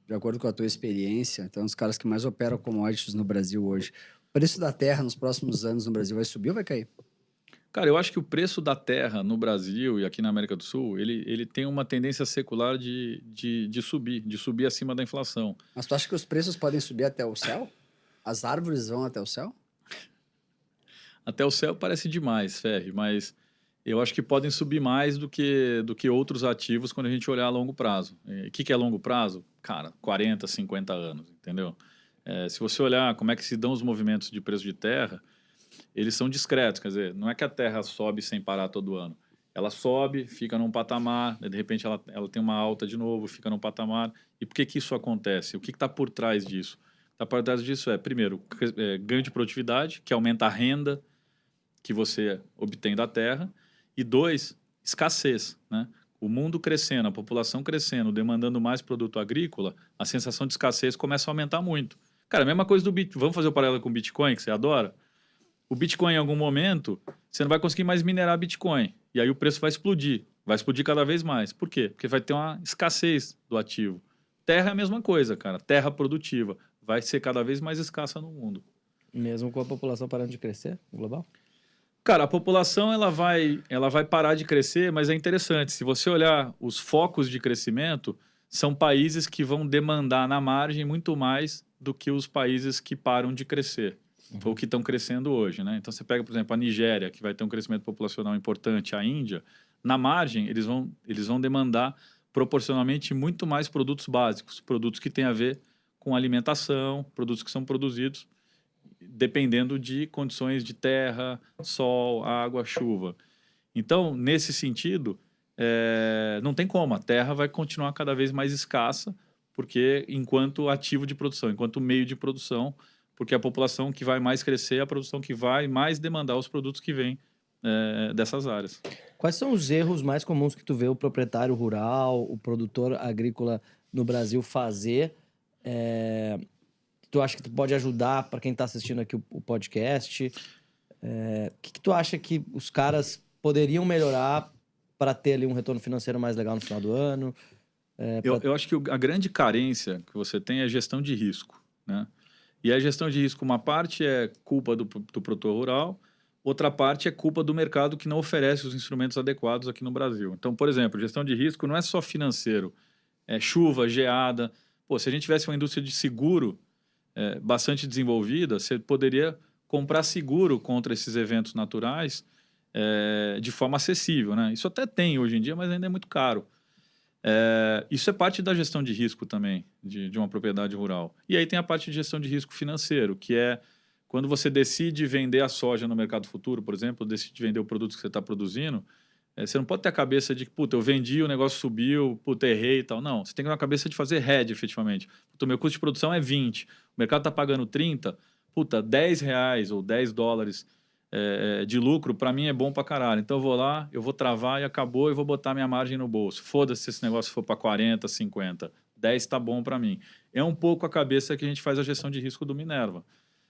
de acordo com a tua experiência, então os caras que mais operam commodities no Brasil hoje, o preço da terra nos próximos anos no Brasil vai subir ou vai cair? Cara, eu acho que o preço da terra no Brasil e aqui na América do Sul, ele tem uma tendência secular de subir acima da inflação. Mas tu acha que os preços podem subir até o céu? As árvores vão até o céu? Até o céu parece demais, Ferri, mas eu acho que podem subir mais do que outros ativos quando a gente olhar a longo prazo. O que é longo prazo? Cara, 40, 50 anos, entendeu? Se você olhar como é que se dão os movimentos de preço de terra, eles são discretos, quer dizer, não é que a terra sobe sem parar todo ano. Ela sobe, fica num patamar, de repente ela tem uma alta de novo, fica num patamar. E por que isso acontece? O que está por trás disso? Está por trás disso primeiro, ganho de produtividade, que aumenta a renda que você obtém da terra, e 2, escassez, né? O mundo crescendo, a população crescendo, demandando mais produto agrícola, a sensação de escassez começa a aumentar muito. Cara, a mesma coisa do Bitcoin. Vamos fazer o paralelo com o Bitcoin, que você adora? O Bitcoin, em algum momento, você não vai conseguir mais minerar Bitcoin. E aí o preço vai explodir. Vai explodir cada vez mais. Por quê? Porque vai ter uma escassez do ativo. Terra é a mesma coisa, cara. Terra produtiva. Vai ser cada vez mais escassa no mundo. Mesmo com a população parando de crescer global? Cara, a população ela vai parar de crescer, mas é interessante. Se você olhar os focos de crescimento, são países que vão demandar na margem muito mais do que os países que param de crescer. Ou que estão crescendo hoje, né? Então, você pega, por exemplo, a Nigéria, que vai ter um crescimento populacional importante, a Índia, na margem, eles vão demandar proporcionalmente muito mais produtos básicos, produtos que têm a ver com alimentação, produtos que são produzidos dependendo de condições de terra, sol, água, chuva. Então, nesse sentido, não tem como, a terra vai continuar cada vez mais escassa, porque enquanto ativo de produção, enquanto meio de produção, porque a população que vai mais crescer é a produção que vai mais demandar os produtos que vêm dessas áreas. Quais são os erros mais comuns que tu vê o proprietário rural, o produtor agrícola no Brasil fazer? Que tu acha que tu pode ajudar para quem está assistindo aqui o podcast? O que tu acha que os caras poderiam melhorar para ter ali um retorno financeiro mais legal no final do ano? Eu acho que a grande carência que você tem é gestão de risco, né? E a gestão de risco, uma parte é culpa do produtor rural, outra parte é culpa do mercado que não oferece os instrumentos adequados aqui no Brasil. Então, por exemplo, gestão de risco não é só financeiro, é chuva, geada. Pô, se a gente tivesse uma indústria de seguro bastante desenvolvida, você poderia comprar seguro contra esses eventos naturais de forma acessível, né? Isso até tem hoje em dia, mas ainda é muito caro. Isso é parte da gestão de risco também, de uma propriedade rural. E aí tem a parte de gestão de risco financeiro, que é quando você decide vender a soja no mercado futuro, por exemplo, decide vender o produto que você está produzindo, você não pode ter a cabeça de que, puta, eu vendi, o negócio subiu, puta, errei e tal. Não, você tem que ter uma cabeça de fazer hedge, efetivamente. Puta, o meu custo de produção é 20, o mercado está pagando 30, puta, R$10 ou $10 de lucro, para mim é bom para caralho. Então eu vou lá, eu vou travar e acabou, eu vou botar minha margem no bolso. Foda-se se esse negócio for para 40, 50. 10 está bom para mim. É um pouco a cabeça que a gente faz a gestão de risco do Minerva.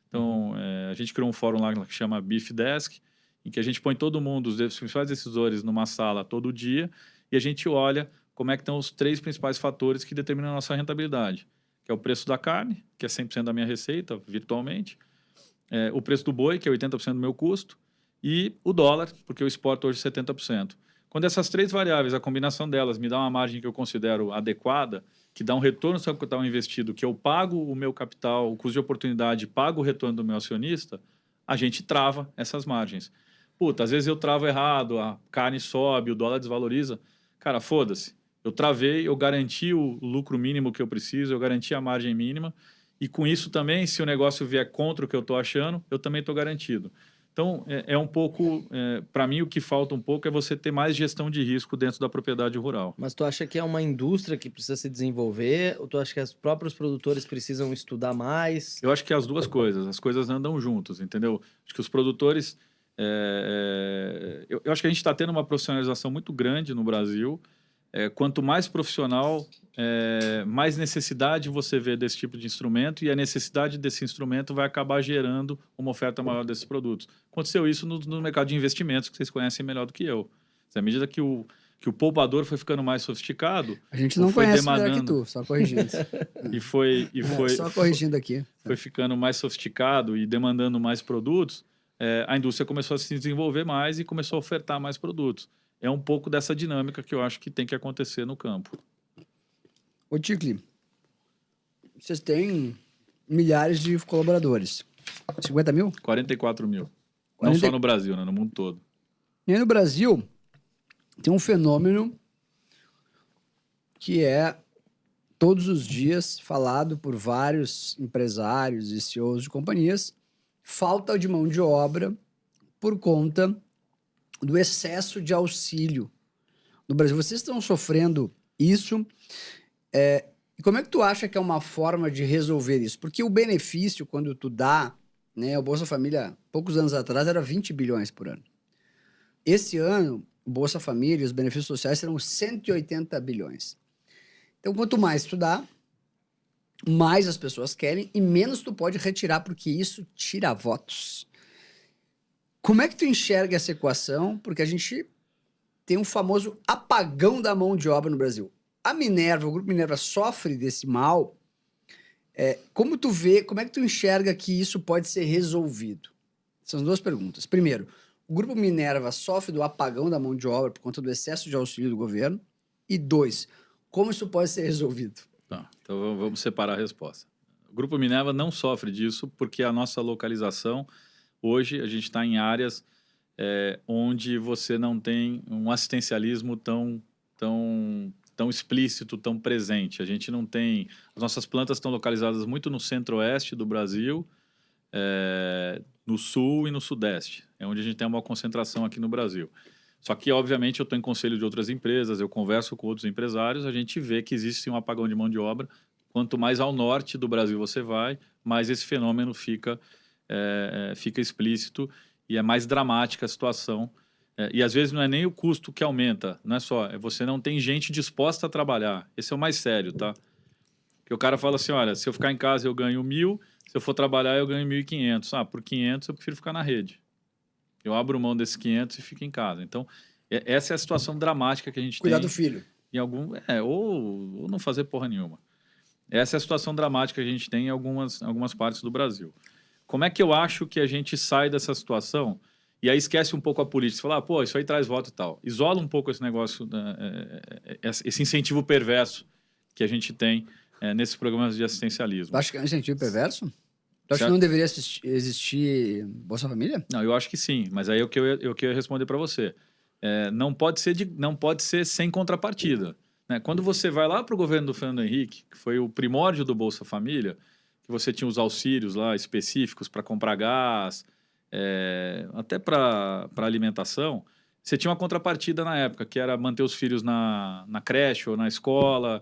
Então, a gente criou um fórum lá que chama Beef Desk, em que a gente põe todo mundo, os principais decisores, numa sala todo dia, e a gente olha como é que estão os 3 principais fatores que determinam a nossa rentabilidade, que é o preço da carne, que é 100% da minha receita, virtualmente, o preço do boi, que é 80% do meu custo, e o dólar, porque eu exporto hoje 70%. Quando essas 3 variáveis, a combinação delas me dá uma margem que eu considero adequada, que dá um retorno sobre o capital investido, que eu pago o meu capital, o custo de oportunidade, pago o retorno do meu acionista, a gente trava essas margens. Puta, às vezes eu travo errado, a carne sobe, o dólar desvaloriza. Cara, foda-se. Eu travei, eu garanti o lucro mínimo que eu preciso, eu garanti a margem mínima, e com isso também, se o negócio vier contra o que eu estou achando, eu também estou garantido. Então, um pouco, para mim, o que falta um pouco é você ter mais gestão de risco dentro da propriedade rural. Mas tu acha que é uma indústria que precisa se desenvolver, ou tu acha que os próprios produtores precisam estudar mais? Eu acho que as duas coisas, as coisas andam juntos, entendeu? Acho que os produtores... eu acho que a gente está tendo uma profissionalização muito grande no Brasil. Quanto mais profissional, mais necessidade você vê desse tipo de instrumento, e a necessidade desse instrumento vai acabar gerando uma oferta maior desses produtos. Aconteceu isso no mercado de investimentos, que vocês conhecem melhor do que eu. À medida que o que o poupador foi ficando mais sofisticado. A gente não conhece melhor que tu, só corrigindo. Só corrigindo aqui. Foi ficando mais sofisticado e demandando mais produtos. A indústria começou a se desenvolver mais e começou a ofertar mais produtos. É um pouco dessa dinâmica que eu acho que tem que acontecer no campo. Ô, Ticli, vocês têm milhares de colaboradores. 50 mil? 44 mil. Não só no Brasil, né? No mundo todo. E aí no Brasil, tem um fenômeno que é todos os dias falado por vários empresários e CEOs de companhias, falta de mão de obra por conta do excesso de auxílio no Brasil. Vocês estão sofrendo isso? E como é que tu acha que é uma forma de resolver isso? Porque o benefício, quando tu dá, né, o Bolsa Família, poucos anos atrás, era 20 bilhões por ano. Esse ano, o Bolsa Família, os benefícios sociais serão 180 bilhões. Então, quanto mais tu dá, mais as pessoas querem e menos tu pode retirar, porque isso tira votos. Como é que tu enxerga essa equação? Porque a gente tem um famoso apagão da mão de obra no Brasil. A Minerva, o Grupo Minerva sofre desse mal. Como tu vê, como é que tu enxerga que isso pode ser resolvido? São duas perguntas. Primeiro, o Grupo Minerva sofre do apagão da mão de obra por conta do excesso de auxílio do governo? E dois, como isso pode ser resolvido? Tá, então vamos separar a resposta. O Grupo Minerva não sofre disso porque a nossa localização, hoje a gente está em áreas onde você não tem um assistencialismo tão explícito, tão presente. A gente não tem... As nossas plantas estão localizadas muito no centro-oeste do Brasil, no sul e no sudeste. É onde a gente tem uma concentração aqui no Brasil. Só que, obviamente, eu estou em conselho de outras empresas, eu converso com outros empresários, a gente vê que existe um apagão de mão de obra. Quanto mais ao norte do Brasil você vai, mais esse fenômeno fica explícito e é mais dramática a situação. E às vezes não é nem o custo que aumenta, não é só, você não tem gente disposta a trabalhar. Esse é o mais sério, tá? Porque o cara fala assim, olha, se eu ficar em casa eu ganho 1.000, se eu for trabalhar eu ganho 1.500. Por 500 eu prefiro ficar na rede. Eu abro mão desses 500 e fico em casa. Então, essa é a situação dramática que a gente Cuidar tem. do filho. Ou não fazer porra nenhuma. Essa é a situação dramática que a gente tem em algumas partes do Brasil. Como é que eu acho que a gente sai dessa situação? E aí esquece um pouco a política. Você fala, pô, isso aí traz voto e tal. Isola um pouco esse negócio, esse incentivo perverso que a gente tem nesses programas de assistencialismo. Tu acha que é um incentivo perverso? Tu acha que não deveria existir Bolsa Família? Não, eu acho que sim, mas aí é o que eu ia responder para você. Não pode ser sem contrapartida. Né? Quando você vai lá para o governo do Fernando Henrique, que foi o primórdio do Bolsa Família, que você tinha os auxílios lá específicos para comprar gás, até para alimentação, você tinha uma contrapartida na época, que era manter os filhos na creche ou na escola,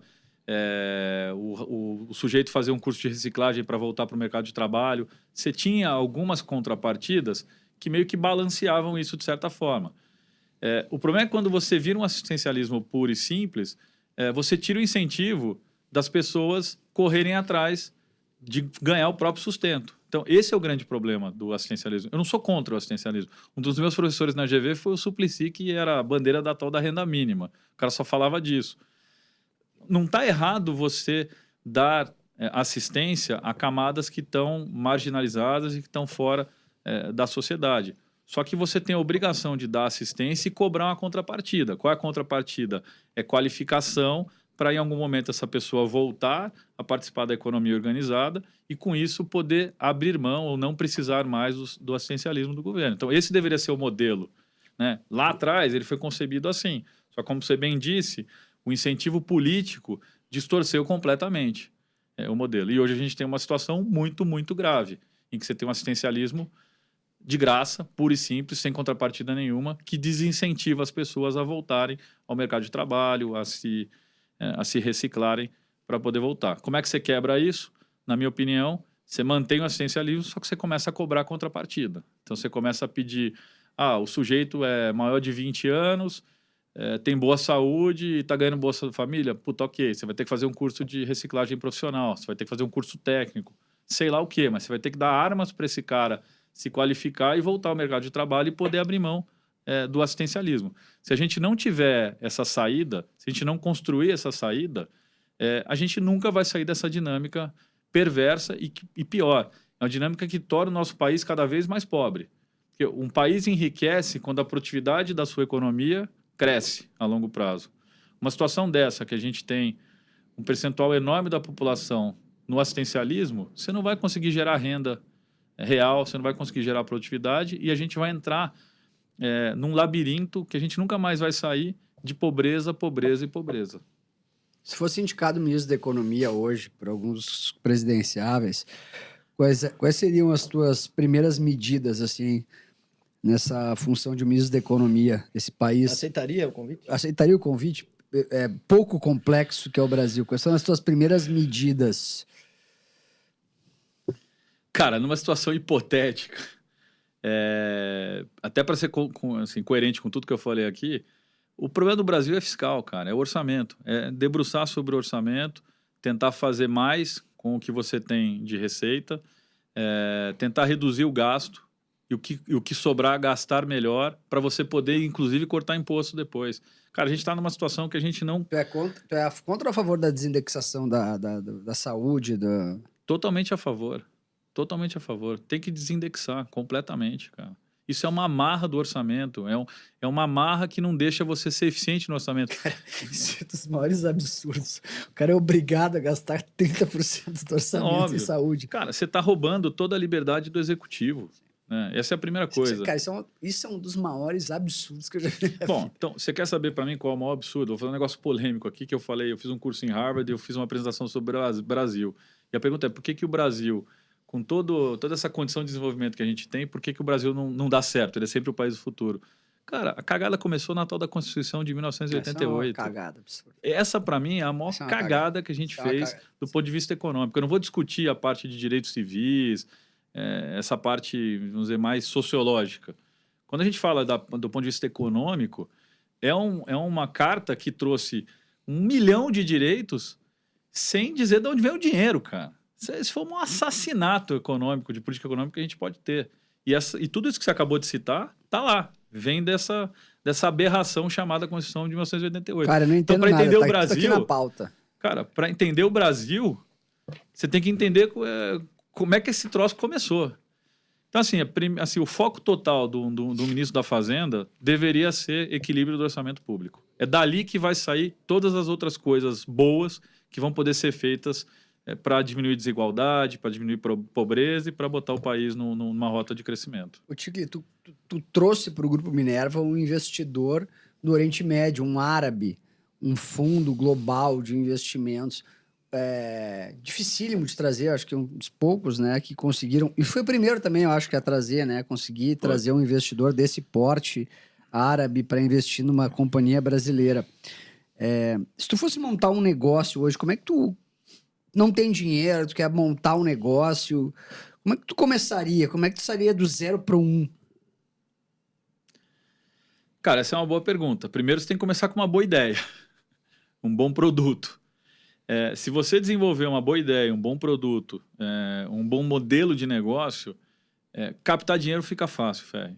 o sujeito fazer um curso de reciclagem para voltar para o mercado de trabalho. Você tinha algumas contrapartidas que meio que balanceavam isso de certa forma. O problema é que quando você vira um assistencialismo puro e simples, você tira o incentivo das pessoas correrem atrás de ganhar o próprio sustento. Então, esse é o grande problema do assistencialismo. Eu não sou contra o assistencialismo. Um dos meus professores na GV foi o Suplicy, que era a bandeira da tal da renda mínima. O cara só falava disso. Não está errado você dar assistência a camadas que estão marginalizadas e que estão fora da sociedade. Só que você tem a obrigação de dar assistência e cobrar uma contrapartida. Qual é a contrapartida? É qualificação para, em algum momento, essa pessoa voltar a participar da economia organizada e, com isso, poder abrir mão ou não precisar mais do assistencialismo do governo. Então, esse deveria ser o modelo. Né? Lá atrás, ele foi concebido assim. Só como você bem disse, o incentivo político distorceu completamente o modelo. E hoje a gente tem uma situação muito, muito grave, em que você tem um assistencialismo de graça, puro e simples, sem contrapartida nenhuma, que desincentiva as pessoas a voltarem ao mercado de trabalho, a se reciclarem para poder voltar. Como é que você quebra isso? Na minha opinião, você mantém o assistencialismo, só que você começa a cobrar a contrapartida. Então, você começa a pedir, o sujeito é maior de 20 anos, tem boa saúde e está ganhando Bolsa Família? Puta, ok, você vai ter que fazer um curso de reciclagem profissional, você vai ter que fazer um curso técnico, sei lá o quê, mas você vai ter que dar armas para esse cara se qualificar e voltar ao mercado de trabalho e poder abrir mão do assistencialismo. Se a gente não tiver essa saída, se a gente não construir essa saída, a gente nunca vai sair dessa dinâmica perversa e pior. É uma dinâmica que torna o nosso país cada vez mais pobre. Porque um país enriquece quando a produtividade da sua economia cresce a longo prazo. Uma situação dessa, que a gente tem um percentual enorme da população no assistencialismo, você não vai conseguir gerar renda real, você não vai conseguir gerar produtividade e a gente vai entrar num labirinto que a gente nunca mais vai sair de pobreza, pobreza e pobreza. Se fosse indicado ministro da Economia hoje por alguns presidenciáveis, quais seriam as tuas primeiras medidas, assim, nessa função de ministro da Economia desse país? Aceitaria o convite? Aceitaria o convite? É pouco complexo que é o Brasil. Quais são as tuas primeiras medidas? Cara, numa situação hipotética, até para ser assim, coerente com tudo que eu falei aqui, o problema do Brasil é fiscal, cara, é o orçamento. É debruçar sobre o orçamento, tentar fazer mais com o que você tem de receita, tentar reduzir o gasto e o que sobrar, gastar melhor, para você poder, inclusive, cortar imposto depois. Cara, a gente está numa situação que a gente não... Tu é contra ou a favor da desindexação da saúde? Totalmente a favor. Totalmente a favor. Tem que desindexar completamente, cara. Isso é uma amarra do orçamento. É uma amarra que não deixa você ser eficiente no orçamento. Isso é dos maiores absurdos. O cara é obrigado a gastar 30% do orçamento em saúde. Cara, você está roubando toda a liberdade do executivo. Né? Essa é a primeira coisa. Cara, isso é um dos maiores absurdos que eu já vi. Bom, então, você quer saber para mim qual é o maior absurdo? Vou fazer um negócio polêmico aqui que eu falei. Eu fiz um curso em Harvard e eu fiz uma apresentação sobre o Brasil. E a pergunta é, por que o Brasil... com toda essa condição de desenvolvimento que a gente tem, por que o Brasil não dá certo? Ele é sempre o país do futuro. Cara, a cagada começou na tal da Constituição de 1988. Essa é uma cagada absurda. Essa, para mim, é a maior cagada que a gente fez do ponto de vista econômico. Eu não vou discutir a parte de direitos civis, essa parte, vamos dizer, mais sociológica. Quando a gente fala do ponto de vista econômico, é uma carta que trouxe 1 milhão de direitos sem dizer de onde vem o dinheiro, cara. Isso foi um assassinato econômico, de política econômica que a gente pode ter. E tudo isso que você acabou de citar, tá lá. Vem dessa aberração chamada Constituição de 1988. Cara, eu não entendo então, para entender nada, o Brasil, aqui na pauta. Cara, para entender o Brasil, você tem que entender como é que esse troço começou. Então, assim, o foco total do ministro da Fazenda deveria ser equilíbrio do orçamento público. É dali que vai sair todas as outras coisas boas que vão poder ser feitas para diminuir desigualdade, para diminuir pobreza e para botar o país numa rota de crescimento. O Tigre, tu trouxe para o Grupo Minerva um investidor do Oriente Médio, um árabe, um fundo global de investimentos. Dificílimo de trazer, acho que um dos poucos, né, que conseguiram, e foi o primeiro também, eu acho que a trazer, né, conseguir trazer um investidor desse porte árabe para investir numa companhia brasileira. Se tu fosse montar um negócio hoje, como é que tu não tem dinheiro, tu quer montar um negócio, como é que tu começaria? Como é que tu sairia do 0 para o 1? Cara, essa é uma boa pergunta. Primeiro, você tem que começar com uma boa ideia, um bom produto. Se você desenvolver uma boa ideia, um bom produto, um bom modelo de negócio, captar dinheiro fica fácil, Ferri.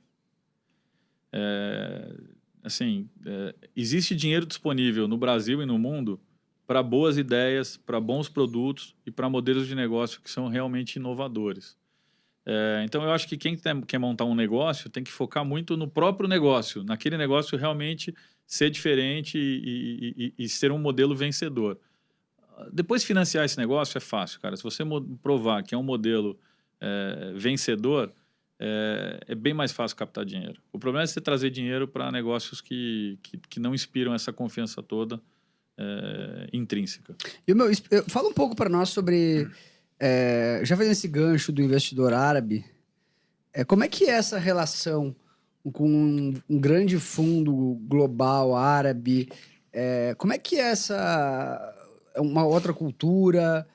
Existe dinheiro disponível no Brasil e no mundo para boas ideias, para bons produtos e para modelos de negócio que são realmente inovadores. Então, eu acho que quem quer montar um negócio tem que focar muito no próprio negócio, naquele negócio realmente ser diferente e ser um modelo vencedor. Depois, financiar esse negócio é fácil, cara. Se você provar que é um modelo vencedor, é bem mais fácil captar dinheiro. O problema é você trazer dinheiro para negócios que não inspiram essa confiança toda intrínseca. Fala um pouco para nós sobre, já fazendo esse gancho do investidor árabe, como é que é essa relação com um grande fundo global árabe? Como é que é uma outra cultura?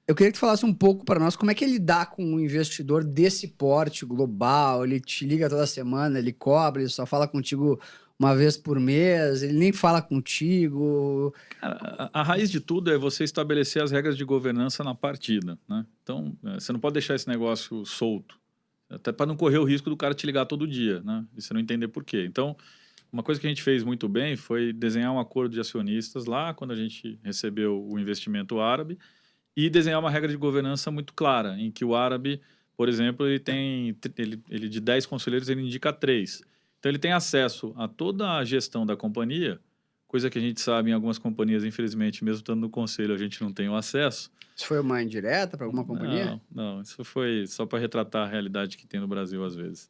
Eu queria que tu falasse um pouco para nós como é que ele dá com um investidor desse porte global. Ele te liga toda semana, ele cobra, ele só fala contigo uma vez por mês, ele nem fala contigo. Cara, a raiz de tudo é você estabelecer as regras de governança na partida, né? Então, você não pode deixar esse negócio solto. Até para não correr o risco do cara te ligar todo dia, né? E você não entender por quê. Então, uma coisa que a gente fez muito bem foi desenhar um acordo de acionistas lá, quando a gente recebeu o investimento árabe, e desenhar uma regra de governança muito clara, em que o árabe, por exemplo, ele de 10 conselheiros, ele indica 3. Então, ele tem acesso a toda a gestão da companhia, coisa que a gente sabe em algumas companhias, infelizmente, mesmo estando no conselho, a gente não tem o acesso. Isso foi uma indireta para alguma companhia? Não, isso foi só para retratar a realidade que tem no Brasil às vezes.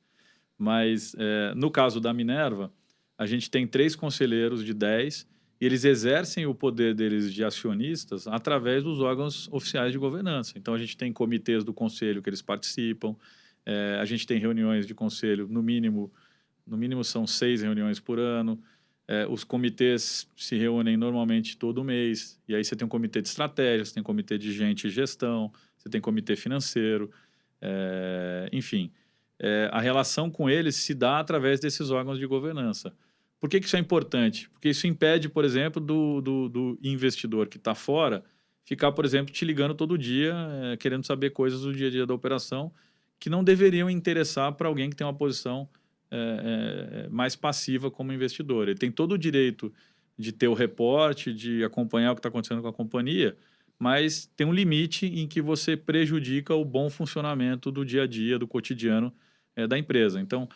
Mas, no caso da Minerva, a gente tem 3 conselheiros de 10 e eles exercem o poder deles de acionistas através dos órgãos oficiais de governança. Então, a gente tem comitês do conselho que eles participam, a gente tem reuniões de conselho, no mínimo são 6 reuniões por ano. Os comitês se reúnem normalmente todo mês, e aí você tem um comitê de estratégia, você tem um comitê de gente e gestão, você tem comitê financeiro, enfim. A relação com eles se dá através desses órgãos de governança. Por que isso é importante? Porque isso impede, por exemplo, do investidor que está fora ficar, por exemplo, te ligando todo dia, querendo saber coisas do dia a dia da operação que não deveriam interessar para alguém que tem uma posição mais passiva como investidor. Ele tem todo o direito de ter o reporte, de acompanhar o que está acontecendo com a companhia, mas tem um limite em que você prejudica o bom funcionamento do dia a dia, do cotidiano da empresa. Então,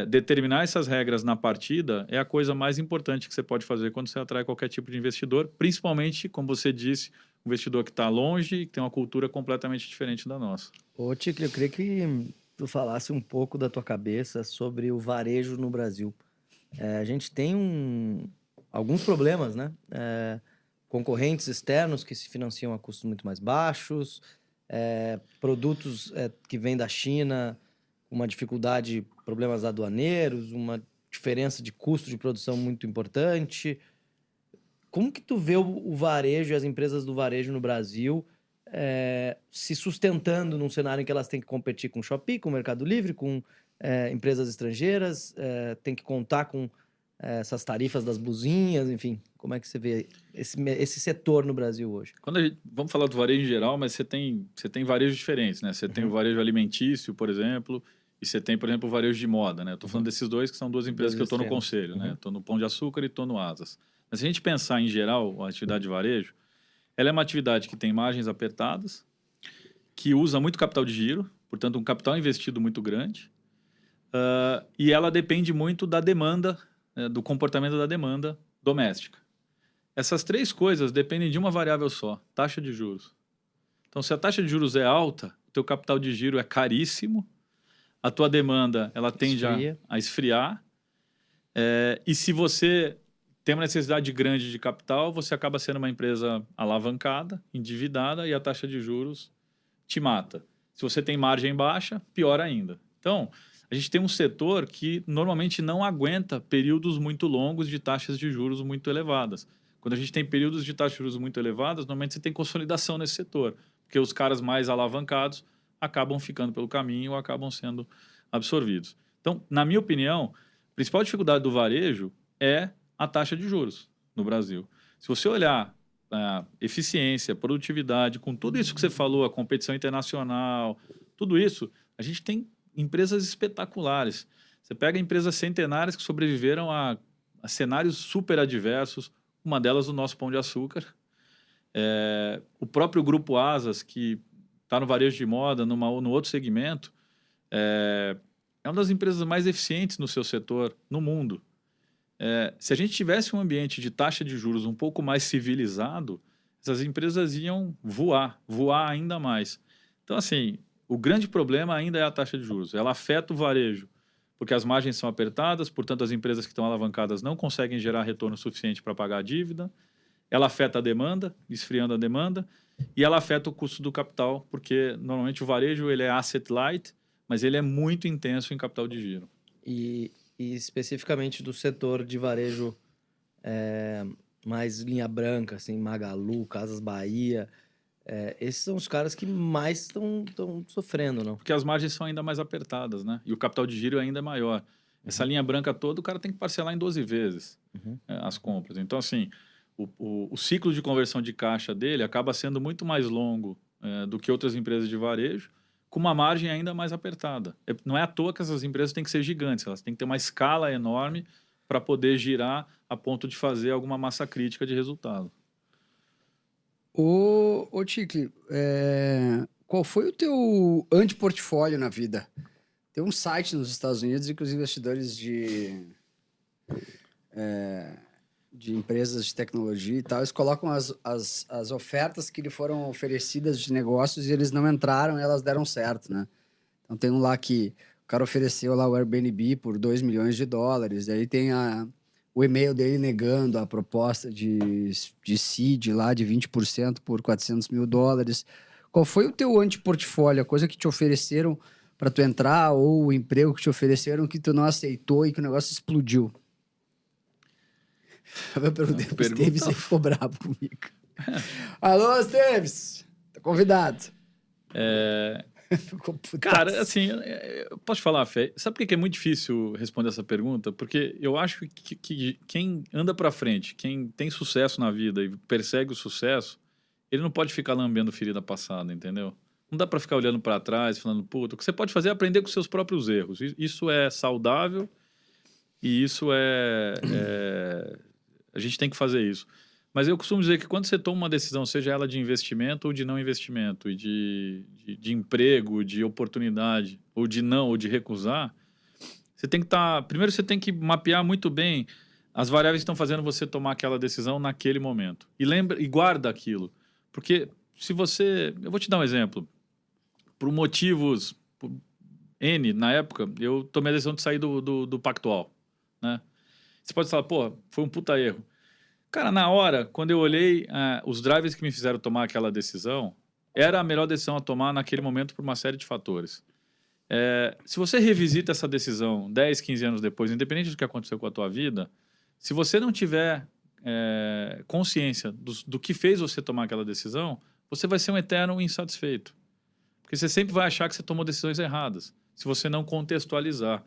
determinar essas regras na partida é a coisa mais importante que você pode fazer quando você atrai qualquer tipo de investidor, principalmente, como você disse, um investidor que está longe e que tem uma cultura completamente diferente da nossa. Ô, Ticli, eu queria que tu falasse um pouco da tua cabeça sobre o varejo no Brasil. A gente tem alguns problemas, né? Concorrentes externos que se financiam a custos muito mais baixos, produtos que vêm da China, uma dificuldade, problemas aduaneiros, uma diferença de custo de produção muito importante. Como que tu vê o varejo e as empresas do varejo no Brasil se sustentando num cenário em que elas têm que competir com o Shopee, com o Mercado Livre, com empresas estrangeiras, tem que contar com essas tarifas das blusinhas, enfim. Como é que você vê esse setor no Brasil hoje? Vamos falar do varejo em geral, mas você tem varejos diferentes, né? Você tem o varejo alimentício, por exemplo, e você tem, por exemplo, o varejo de moda, né? Eu estou falando desses dois que são 2 empresas que eu estou no conselho, né? Estou no Pão de Açúcar e estou no Asas. Mas se a gente pensar em geral a atividade de varejo, ela é uma atividade que tem margens apertadas, que usa muito capital de giro, portanto, um capital investido muito grande, e ela depende muito da demanda, do comportamento da demanda doméstica. Essas 3 coisas dependem de uma variável só, taxa de juros. Então, se a taxa de juros é alta, o teu capital de giro é caríssimo, a tua demanda ela tende a esfriar, e se você tem uma necessidade grande de capital, você acaba sendo uma empresa alavancada, endividada, e a taxa de juros te mata. Se você tem margem baixa, pior ainda. Então, a gente tem um setor que normalmente não aguenta períodos muito longos de taxas de juros muito elevadas. Quando a gente tem períodos de taxas de juros muito elevadas, normalmente você tem consolidação nesse setor, porque os caras mais alavancados acabam ficando pelo caminho ou acabam sendo absorvidos. Então, na minha opinião, a principal dificuldade do varejo é a taxa de juros no Brasil. Se você olhar a eficiência, produtividade, com tudo isso que você falou, a competição internacional, tudo isso, a gente tem empresas espetaculares. Você pega empresas centenárias que sobreviveram a cenários super adversos, uma delas o nosso Pão de Açúcar. O próprio Grupo Asas, que está no varejo de moda, no outro segmento, é uma das empresas mais eficientes no seu setor no mundo. Se a gente tivesse um ambiente de taxa de juros um pouco mais civilizado, essas empresas iam voar ainda mais. Então, assim, o grande problema ainda é a taxa de juros. Ela afeta o varejo, porque as margens são apertadas, portanto, as empresas que estão alavancadas não conseguem gerar retorno suficiente para pagar a dívida. Ela afeta a demanda, esfriando a demanda, e ela afeta o custo do capital, porque normalmente o varejo ele é asset light, mas ele é muito intenso em capital de giro. E especificamente do setor de varejo mais linha branca, assim, Magalu, Casas Bahia, esses são os caras que mais estão sofrendo, não? Porque as margens são ainda mais apertadas, né? E o capital de giro ainda é maior. Essa linha branca toda, o cara tem que parcelar em 12 vezes as compras. Então, assim, o ciclo de conversão de caixa dele acaba sendo muito mais longo do que outras empresas de varejo, com uma margem ainda mais apertada. Não é à toa que essas empresas têm que ser gigantes, elas têm que ter uma escala enorme para poder girar a ponto de fazer alguma massa crítica de resultado. Ô Ticle, qual foi o teu antiportfólio na vida? Tem um site nos Estados Unidos em que os investidores de empresas de tecnologia e tal, eles colocam as ofertas que lhe foram oferecidas de negócios e eles não entraram e elas deram certo, né? Então tem um lá que o cara ofereceu lá o Airbnb por $2 milhões, aí tem o e-mail dele negando a proposta de seed lá de 20% por $400 mil. Qual foi o teu antiportfólio, a coisa que te ofereceram para tu entrar ou o emprego que te ofereceram que tu não aceitou e que o negócio explodiu? Eu perguntei pro Esteves e ficou bravo comigo. Alô, Esteves! Tá convidado. Cara, assim, eu posso falar, Fê? Sabe por que é muito difícil responder essa pergunta? Porque eu acho que quem anda pra frente, quem tem sucesso na vida e persegue o sucesso, ele não pode ficar lambendo ferida passada, entendeu? Não dá pra ficar olhando pra trás, falando, puta, o que você pode fazer é aprender com seus próprios erros. Isso é saudável e isso a gente tem que fazer isso. Mas eu costumo dizer que quando você toma uma decisão, seja ela de investimento ou de não investimento, e de emprego, de oportunidade, ou de recusar, você tem que primeiro você tem que mapear muito bem as variáveis que estão fazendo você tomar aquela decisão naquele momento. E guarda aquilo. Porque se você... Eu vou te dar um exemplo. Por motivos N, na época, eu tomei a decisão de sair do Pactual, né? Você pode falar, pô, foi um puta erro. Cara, na hora, quando eu olhei os drivers que me fizeram tomar aquela decisão, era a melhor decisão a tomar naquele momento por uma série de fatores. Se você revisita essa decisão 10, 15 anos depois, independente do que aconteceu com a tua vida, se você não tiver consciência do que fez você tomar aquela decisão, você vai ser um eterno insatisfeito. Porque você sempre vai achar que você tomou decisões erradas, se você não contextualizar.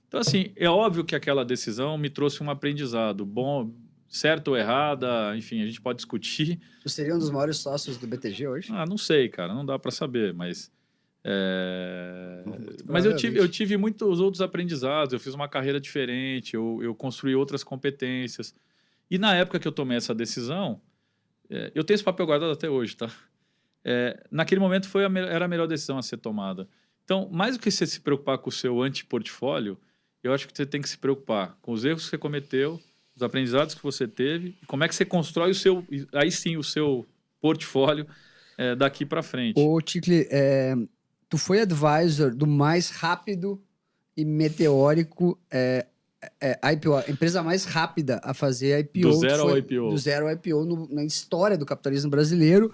Então, assim, é óbvio que aquela decisão me trouxe um aprendizado bom, certo ou errada, enfim, a gente pode discutir. Você seria um dos maiores sócios do BTG hoje? Não sei, cara, não dá para saber, mas... Mas eu tive muitos outros aprendizados, eu fiz uma carreira diferente, eu construí outras competências. E na época que eu tomei essa decisão, eu tenho esse papel guardado até hoje, tá? Naquele momento era a melhor decisão a ser tomada. Então, mais do que você se preocupar com o seu antiportfólio, eu acho que você tem que se preocupar com os erros que você cometeu, os aprendizados que você teve, e como é que você constrói o seu portfólio daqui para frente. Ô, Ticle, tu foi advisor do mais rápido e meteórico IPO, a empresa mais rápida a fazer IPO. Do zero ao IPO. Do zero ao IPO na história do capitalismo brasileiro,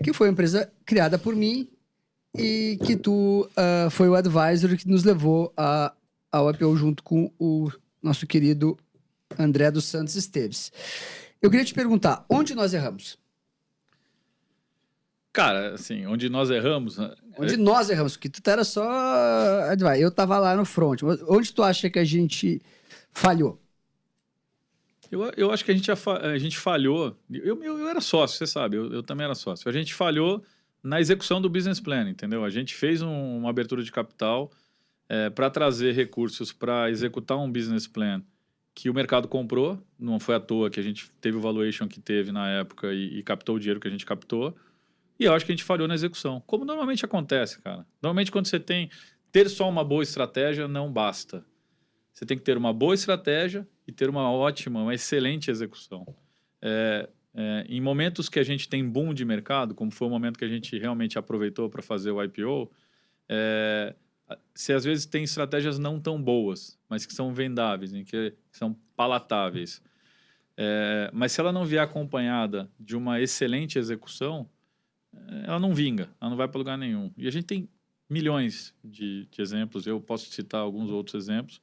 que foi uma empresa criada por mim e que tu foi o advisor que nos levou ao IPO junto com o nosso querido André dos Santos Esteves. Eu queria te perguntar, onde nós erramos? Cara, assim, onde nós erramos... Onde nós erramos, porque tu era só... Eu tava lá no front. Onde tu acha que a gente falhou? Eu acho que a gente falhou... Eu era sócio, você sabe, eu também era sócio. A gente falhou na execução do business plan, entendeu? A gente fez uma abertura de capital para trazer recursos para executar um business plan que o mercado comprou. Não foi à toa que a gente teve o valuation que teve na época e captou o dinheiro que a gente captou. E eu acho que a gente falhou na execução. Como normalmente acontece, cara. Normalmente, quando você ter só uma boa estratégia não basta. Você tem que ter uma boa estratégia e ter uma excelente execução. Em momentos que a gente tem boom de mercado, como foi o momento que a gente realmente aproveitou para fazer o IPO, você às vezes tem estratégias não tão boas, mas que são vendáveis, que são palatáveis. Mas se ela não vier acompanhada de uma excelente execução, ela não vinga, ela não vai para lugar nenhum. E a gente tem milhões de exemplos, eu posso citar alguns outros exemplos,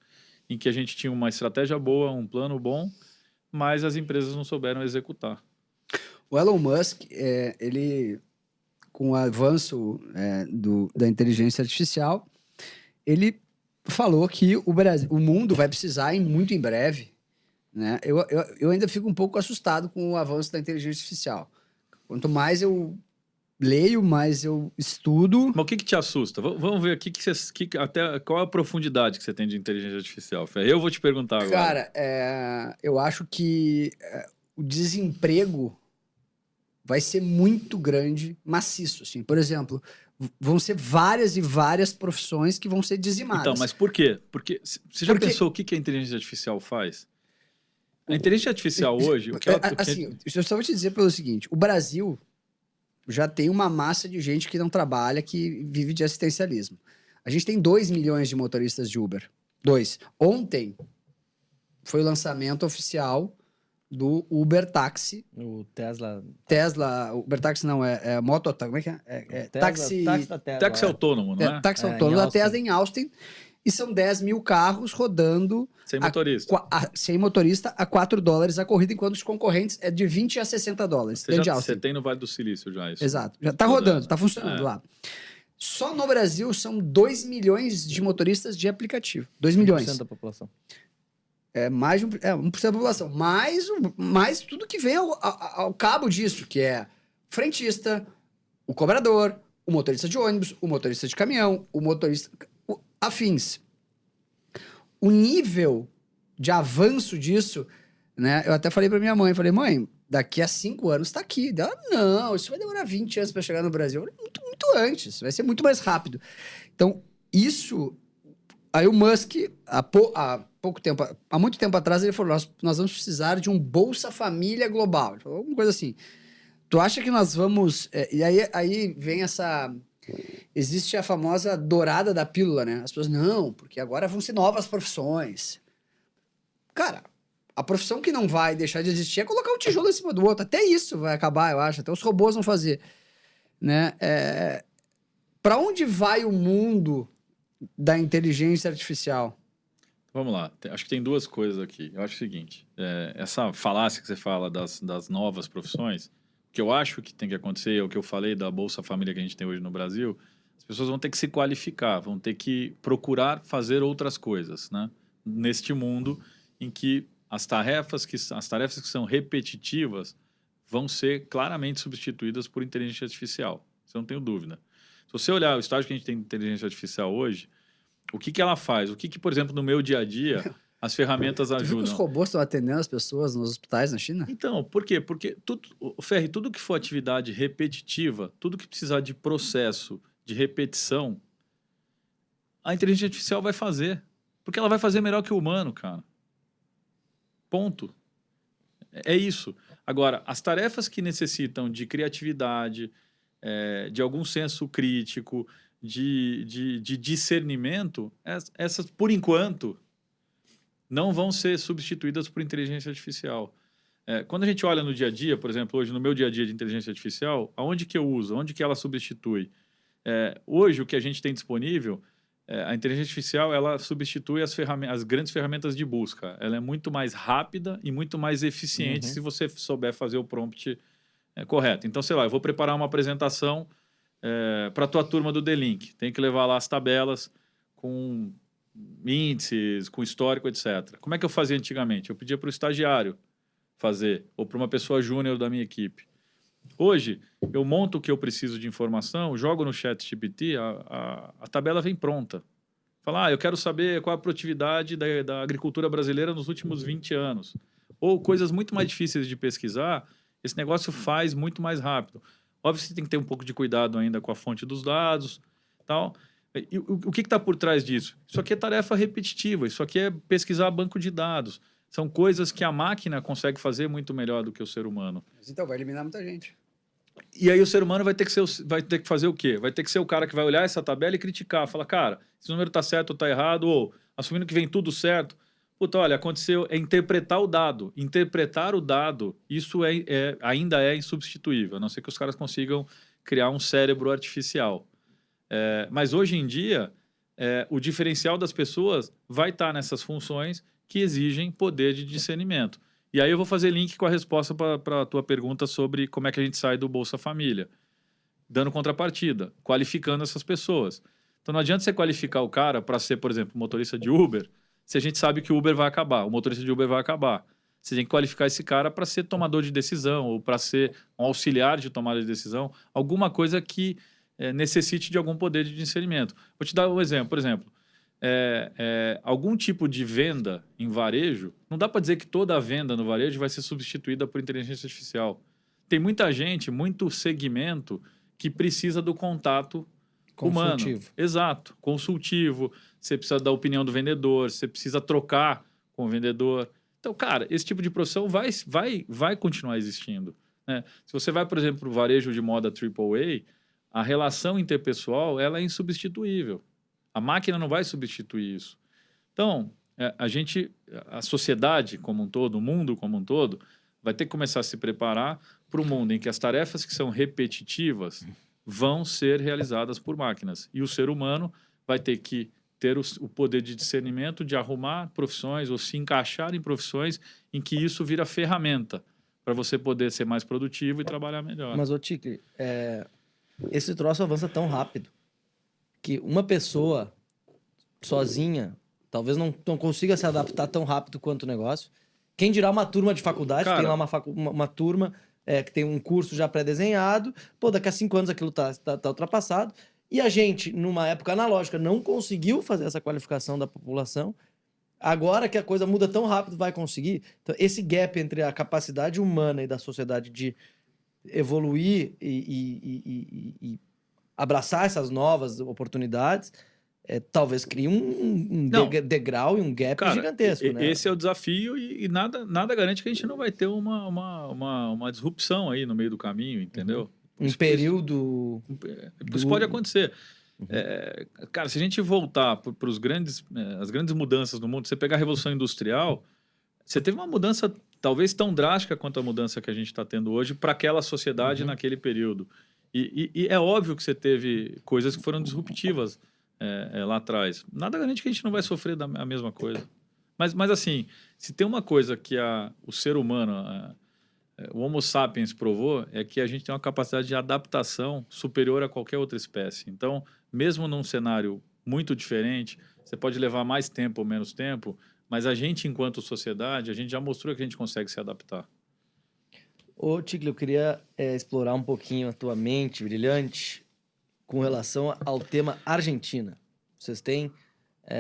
em que a gente tinha uma estratégia boa, um plano bom, mas as empresas não souberam executar. O Elon Musk, ele, com o avanço da inteligência artificial, ele falou que o mundo vai precisar muito em breve, né? Eu ainda fico um pouco assustado com o avanço da inteligência artificial. Quanto mais eu leio, mas eu estudo. Mas o que te assusta? Vamos ver aqui até qual é a profundidade que você tem de inteligência artificial, Fé. Eu vou te perguntar agora. Cara, eu acho que o desemprego vai ser muito grande, maciço, assim. Por exemplo, vão ser várias e várias profissões que vão ser dizimadas. Então, mas por quê? Porque você já pensou o que a inteligência artificial faz? A inteligência artificial hoje... Assim, eu só vou te dizer pelo seguinte, o Brasil já tem uma massa de gente que não trabalha, que vive de assistencialismo. A gente tem 2 milhões de motoristas de Uber. 2. Ontem foi o lançamento oficial do Uber Táxi. O Tesla... Uber Táxi não, é Mototáxi, como é que é? Táxi da Tesla. Táxi autônomo, não é? Táxi autônomo da Tesla em Austin. E são 10 mil carros rodando... Sem motorista. Sem motorista a $4 a corrida, enquanto os concorrentes é de 20 a 60 dólares. Você tem no Vale do Silício já isso. Exato. Já tá rodando, tá funcionando lá. Só no Brasil são 2 milhões de motoristas de aplicativo. 2 milhões. 1% da população. É mais de 1% da população. Mais tudo que vem ao cabo disso, que é frentista, o cobrador, o motorista de ônibus, o motorista de caminhão, o motorista... afins. O nível de avanço disso, né? Eu até falei pra minha mãe, mãe, daqui a 5 anos tá aqui. Ela, não, isso vai demorar 20 anos para chegar no Brasil. Muito antes, vai ser muito mais rápido. Então, isso... Aí o Musk, há muito tempo atrás, ele falou, nós vamos precisar de um Bolsa Família global. Ele falou alguma coisa assim. Tu acha que nós vamos... e aí vem essa... Existe a famosa dourada da pílula, né? As pessoas, não, porque agora vão ser novas profissões. Cara, a profissão que não vai deixar de existir é colocar um tijolo em cima do outro. Até isso vai acabar, eu acho. Até os robôs vão fazer. Né? Para onde vai o mundo da inteligência artificial? Vamos lá. Acho que tem duas coisas aqui. Eu acho o seguinte. Essa falácia que você fala das novas profissões... O que eu acho que tem que acontecer, é o que eu falei da Bolsa Família que a gente tem hoje no Brasil, as pessoas vão ter que se qualificar, vão ter que procurar fazer outras coisas, né? Neste mundo em que as tarefas que são repetitivas vão ser claramente substituídas por inteligência artificial. Isso eu não tenho dúvida. Se você olhar o estágio que a gente tem de inteligência artificial hoje, o que ela faz? O que, por exemplo, no meu dia a dia... As ferramentas ajudam. Tu viu que os robôs estão atendendo as pessoas nos hospitais na China? Então, por quê? Porque, Ferri, tudo que for atividade repetitiva, tudo que precisar de processo, de repetição, a inteligência artificial vai fazer. Porque ela vai fazer melhor que o humano, cara. Ponto. É isso. Agora, as tarefas que necessitam de criatividade, de algum senso crítico, de discernimento, essas, por enquanto... não vão ser substituídas por inteligência artificial. Quando a gente olha no dia a dia, por exemplo, hoje no meu dia a dia de inteligência artificial, aonde que eu uso? Onde que ela substitui? Hoje, o que a gente tem disponível, a inteligência artificial, ela substitui as grandes ferramentas de busca. Ela é muito mais rápida e muito mais eficiente se você souber fazer o prompt correto. Então, sei lá, eu vou preparar uma apresentação para a tua turma do The Link. Tem que levar lá as tabelas com... índices, com histórico, etc. Como é que eu fazia antigamente? Eu pedia para o estagiário fazer, ou para uma pessoa júnior da minha equipe. Hoje, eu monto o que eu preciso de informação, jogo no ChatGPT, a tabela vem pronta. Fala, eu quero saber qual a produtividade da agricultura brasileira nos últimos 20 anos. Ou coisas muito mais difíceis de pesquisar, esse negócio faz muito mais rápido. Óbvio que você tem que ter um pouco de cuidado ainda com a fonte dos dados, tal. E o que está por trás disso? Isso aqui é tarefa repetitiva, isso aqui é pesquisar banco de dados. São coisas que a máquina consegue fazer muito melhor do que o ser humano. Mas então vai eliminar muita gente. E aí o ser humano vai ter que fazer o quê? Vai ter que ser o cara que vai olhar essa tabela e criticar. Falar, cara, esse número está certo ou está errado, ou assumindo que vem tudo certo. Puta, olha, aconteceu, interpretar o dado. Interpretar o dado, isso ainda é insubstituível, a não ser que os caras consigam criar um cérebro artificial. Mas hoje em dia, o diferencial das pessoas vai estar nessas funções que exigem poder de discernimento. E aí eu vou fazer link com a resposta para a tua pergunta sobre como é que a gente sai do Bolsa Família. Dando contrapartida, qualificando essas pessoas. Então não adianta você qualificar o cara para ser, por exemplo, motorista de Uber, se a gente sabe que o Uber vai acabar, o motorista de Uber vai acabar. Você tem que qualificar esse cara para ser tomador de decisão ou para ser um auxiliar de tomada de decisão, alguma coisa que necessite de algum poder de discernimento. Vou te dar um exemplo. Por exemplo, algum tipo de venda em varejo, não dá para dizer que toda a venda no varejo vai ser substituída por inteligência artificial. Tem muita gente, muito segmento que precisa do contato humano. Exato, consultivo. Você precisa da opinião do vendedor, você precisa trocar com o vendedor. Então, cara, esse tipo de profissão vai continuar existindo, né? Se você vai, por exemplo, para o varejo de moda AAA, a relação interpessoal ela é insubstituível. A máquina não vai substituir isso. Então, a sociedade como um todo, o mundo como um todo, vai ter que começar a se preparar para um mundo em que as tarefas que são repetitivas vão ser realizadas por máquinas. E o ser humano vai ter que ter o poder de discernimento de arrumar profissões ou se encaixar em profissões em que isso vira ferramenta para você poder ser mais produtivo e trabalhar melhor. Mas, ô Ticli, esse troço avança tão rápido que uma pessoa sozinha talvez não consiga se adaptar tão rápido quanto o negócio. Quem dirá uma turma de faculdade, tem lá uma turma que tem um curso já pré-desenhado, daqui a 5 anos aquilo tá ultrapassado. E a gente, numa época analógica, não conseguiu fazer essa qualificação da população. Agora que a coisa muda tão rápido, vai conseguir. Então, esse gap entre a capacidade humana e da sociedade de evoluir e abraçar essas novas oportunidades, talvez crie um degrau e um gap gigantesco. Né? Esse é o desafio e nada garante que a gente não vai ter uma disrupção aí no meio do caminho, entendeu? Período... Isso pode acontecer. Cara, se a gente voltar para as grandes mudanças no mundo, você pegar a Revolução Industrial, você teve uma mudança talvez tão drástica quanto a mudança que a gente está tendo hoje para aquela sociedade naquele período. E é óbvio que você teve coisas que foram disruptivas lá atrás. Nada garante que a gente não vai sofrer a mesma coisa. Mas assim, se tem uma coisa que o ser humano... o Homo sapiens provou é que a gente tem uma capacidade de adaptação superior a qualquer outra espécie. Então, mesmo num cenário muito diferente, você pode levar mais tempo ou menos tempo, mas a gente, enquanto sociedade, a gente já mostrou que a gente consegue se adaptar. Ô, Ticli, eu queria explorar um pouquinho a tua mente brilhante com relação ao tema Argentina. Vocês têm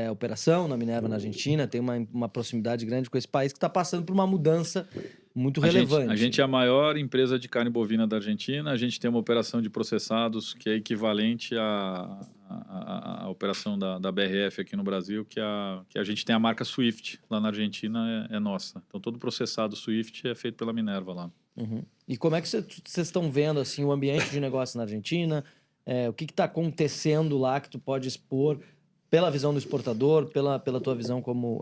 operação na Minerva na Argentina, tem uma proximidade grande com esse país que está passando por uma mudança muito relevante. A gente é a maior empresa de carne bovina da Argentina, a gente tem uma operação de processados que é equivalente à operação da BRF aqui no Brasil, que a gente tem a marca Swift lá na Argentina, é nossa. Então todo processado Swift é feito pela Minerva lá. Uhum. E como é que vocês estão vendo assim, o ambiente de negócio na Argentina? O que está acontecendo lá que tu pode expor pela visão do exportador, pela tua visão como,